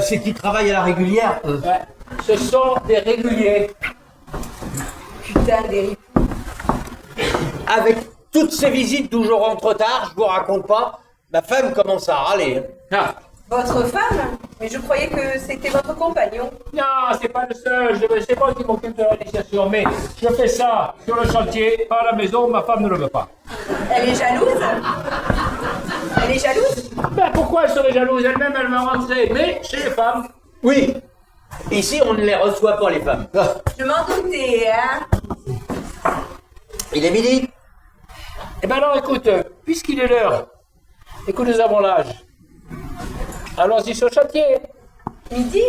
C'est qu'ils travaillent à la régulière. Ouais. Ce sont des réguliers. Putain, des ripoux. Avec toutes ces visites d'où je rentre tard, je vous raconte pas, ma femme commence à râler. Ah. Votre femme? Mais je croyais que c'était votre compagnon. Non, c'est pas le seul. C'est moi qui m'occupe de l'initiation. Mais je fais ça sur le chantier, pas à la maison. Ma femme ne le veut pas. Elle est jalouse? Elle est jalouse? Ben pourquoi elle serait jalouse? Elle-même, elle va rentrer. Mais chez les femmes. Oui. Ici, on ne les reçoit pas, les femmes. Je m'en doutais, hein? Il est midi. Eh ben alors, écoute, puisqu'il est l'heure et que nous avons l'âge, allons-y sur le chantier. Midi?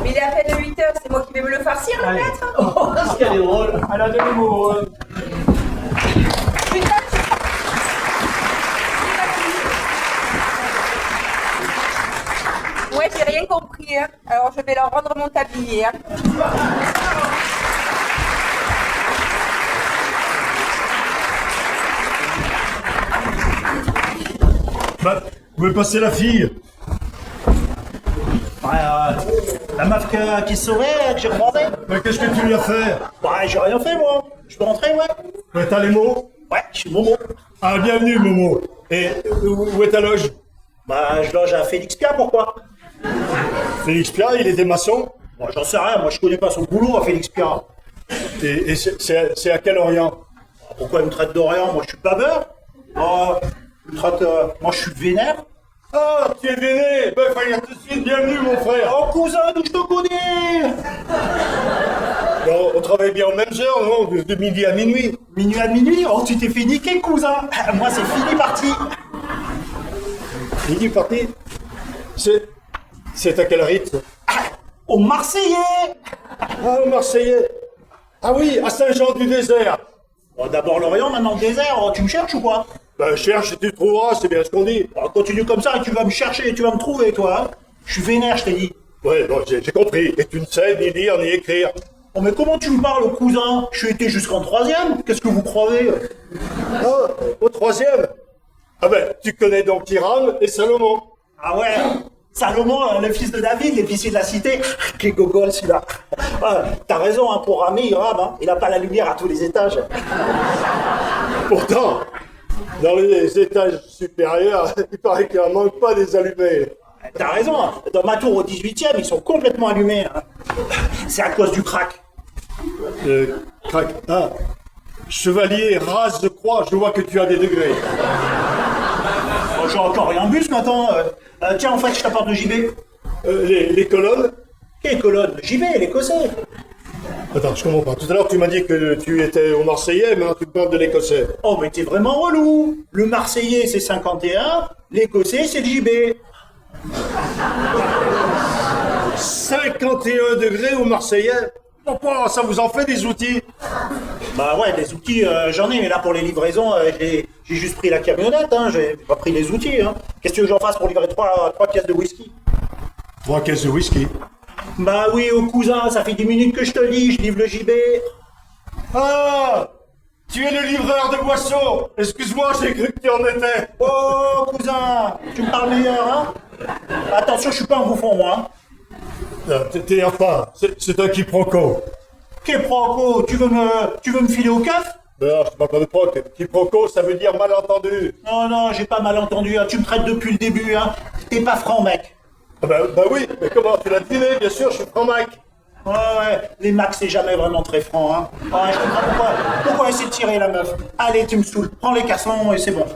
Mais il est à peine 8 heures, c'est moi qui vais me le farcir, le maître? Oh, ce qu'elle est drôle. Elle a de l'humour. Putain, ouais, j'ai rien compris, hein. Alors je vais leur rendre mon tablier, hein. Bah, où est passée la fille? La meuf qui se sauvait, que j'ai croisée. Mais qu'est-ce que tu lui as fait? Bah, j'ai rien fait, moi. Je peux rentrer, ouais. Ouais, t'as les mots? Ouais, je suis Momo. Ah, bienvenue, Momo. Et où est ta loge? Bah, je loge à Félix Pierre, pourquoi? Félix Pierre, il était maçon? Moi, j'en sais rien. Moi, je connais pas son boulot à Félix Pierre. Et c'est à quel Orient? Pourquoi il me traite d'Orient? Moi, je suis pas beurre. Il me traite... moi, je suis vénère. Ah, tu es véné. Ben, fallait tout de suite, bienvenue, mon frère. Oh, cousin, d'où je te connais? Non, on travaille bien aux mêmes heures, non? De midi à minuit. Minuit à minuit? Oh, tu t'es fait niquer, cousin. Moi, c'est fini parti. Midi parti? C'est à quel rythme? Au Marseillais. Ah, aux Marseillais. Ah oui, à Saint-Jean-du-Désert. Bon, d'abord l'Orient, maintenant le désert. Oh, tu me cherches ou quoi? Ben, cherche et tu trouveras, c'est bien ce qu'on dit. Bon, continue comme ça et tu vas me chercher et tu vas me trouver, toi. Hein. Je suis vénère, je t'ai dit. Ouais, bon, j'ai compris. Et tu ne sais ni lire ni écrire. Oh, mais comment tu me parles, cousin? Je suis été jusqu'en 3e. Qu'est-ce que vous croyez? Ah, au 3e? Ah ben, tu connais donc Hiram et Salomon. Ah ouais, Salomon, le fils de David, l'épicier de la cité. Quel gogol, celui-là. Ah, t'as raison, hein, pour ramer Hiram, hein, il n'a pas la lumière à tous les étages. Pourtant, dans les étages supérieurs, il paraît qu'il n'en manque pas des allumés. T'as raison, hein. Dans ma tour au 18e, ils sont complètement allumés. Hein. C'est à cause du crack. Crac. Ah, chevalier, race de croix, je vois que tu as des degrés. Oh, j'ai encore rien bu ce matin. Tiens, en fait, je t'apporte le JB. Les colonnes? Quelle colonne? JB, l'Écossais. Attends, je comprends pas. Tout à l'heure, tu m'as dit que tu étais au Marseillais, maintenant tu me parles de l'Écossais. Oh, mais t'es vraiment relou. Le Marseillais, c'est 51. L'Écossais, c'est le JB. 51 degrés au Marseillais? Pourquoi ça vous en fait des outils? Bah ouais, des outils, j'en ai, mais là pour les livraisons, j'ai juste pris la camionnette, hein, j'ai pas pris les outils. Hein. Qu'est-ce que tu veux que j'en fasse pour livrer 3 caisses de whisky? 3 caisses de whisky? Bah oui, au cousin, ça fait 10 minutes que je te le dis, je livre le JB. Ah! Tu es le livreur de boissons! Excuse-moi, j'ai cru que tu en étais! Oh, cousin, tu me parles meilleur, hein? Attention, je suis pas un bouffon, moi. Hein. T'énerve pas, c'est un quiproquo. Quiproquo, tu veux me filer au keuf? Non, je parle pas de proc. Quiproquo, ça veut dire malentendu. Non, non, j'ai pas mal entendu, hein. Tu me traites depuis le début, hein. T'es pas franc, mec. Ah bah oui, mais comment? Tu l'as deviné, bien sûr, je suis franc Mac. Ouais, les Macs, c'est jamais vraiment très franc, hein. Ouais, je comprends pourquoi essayer de tirer la meuf. Allez, tu me saoules, prends les cassons et c'est bon.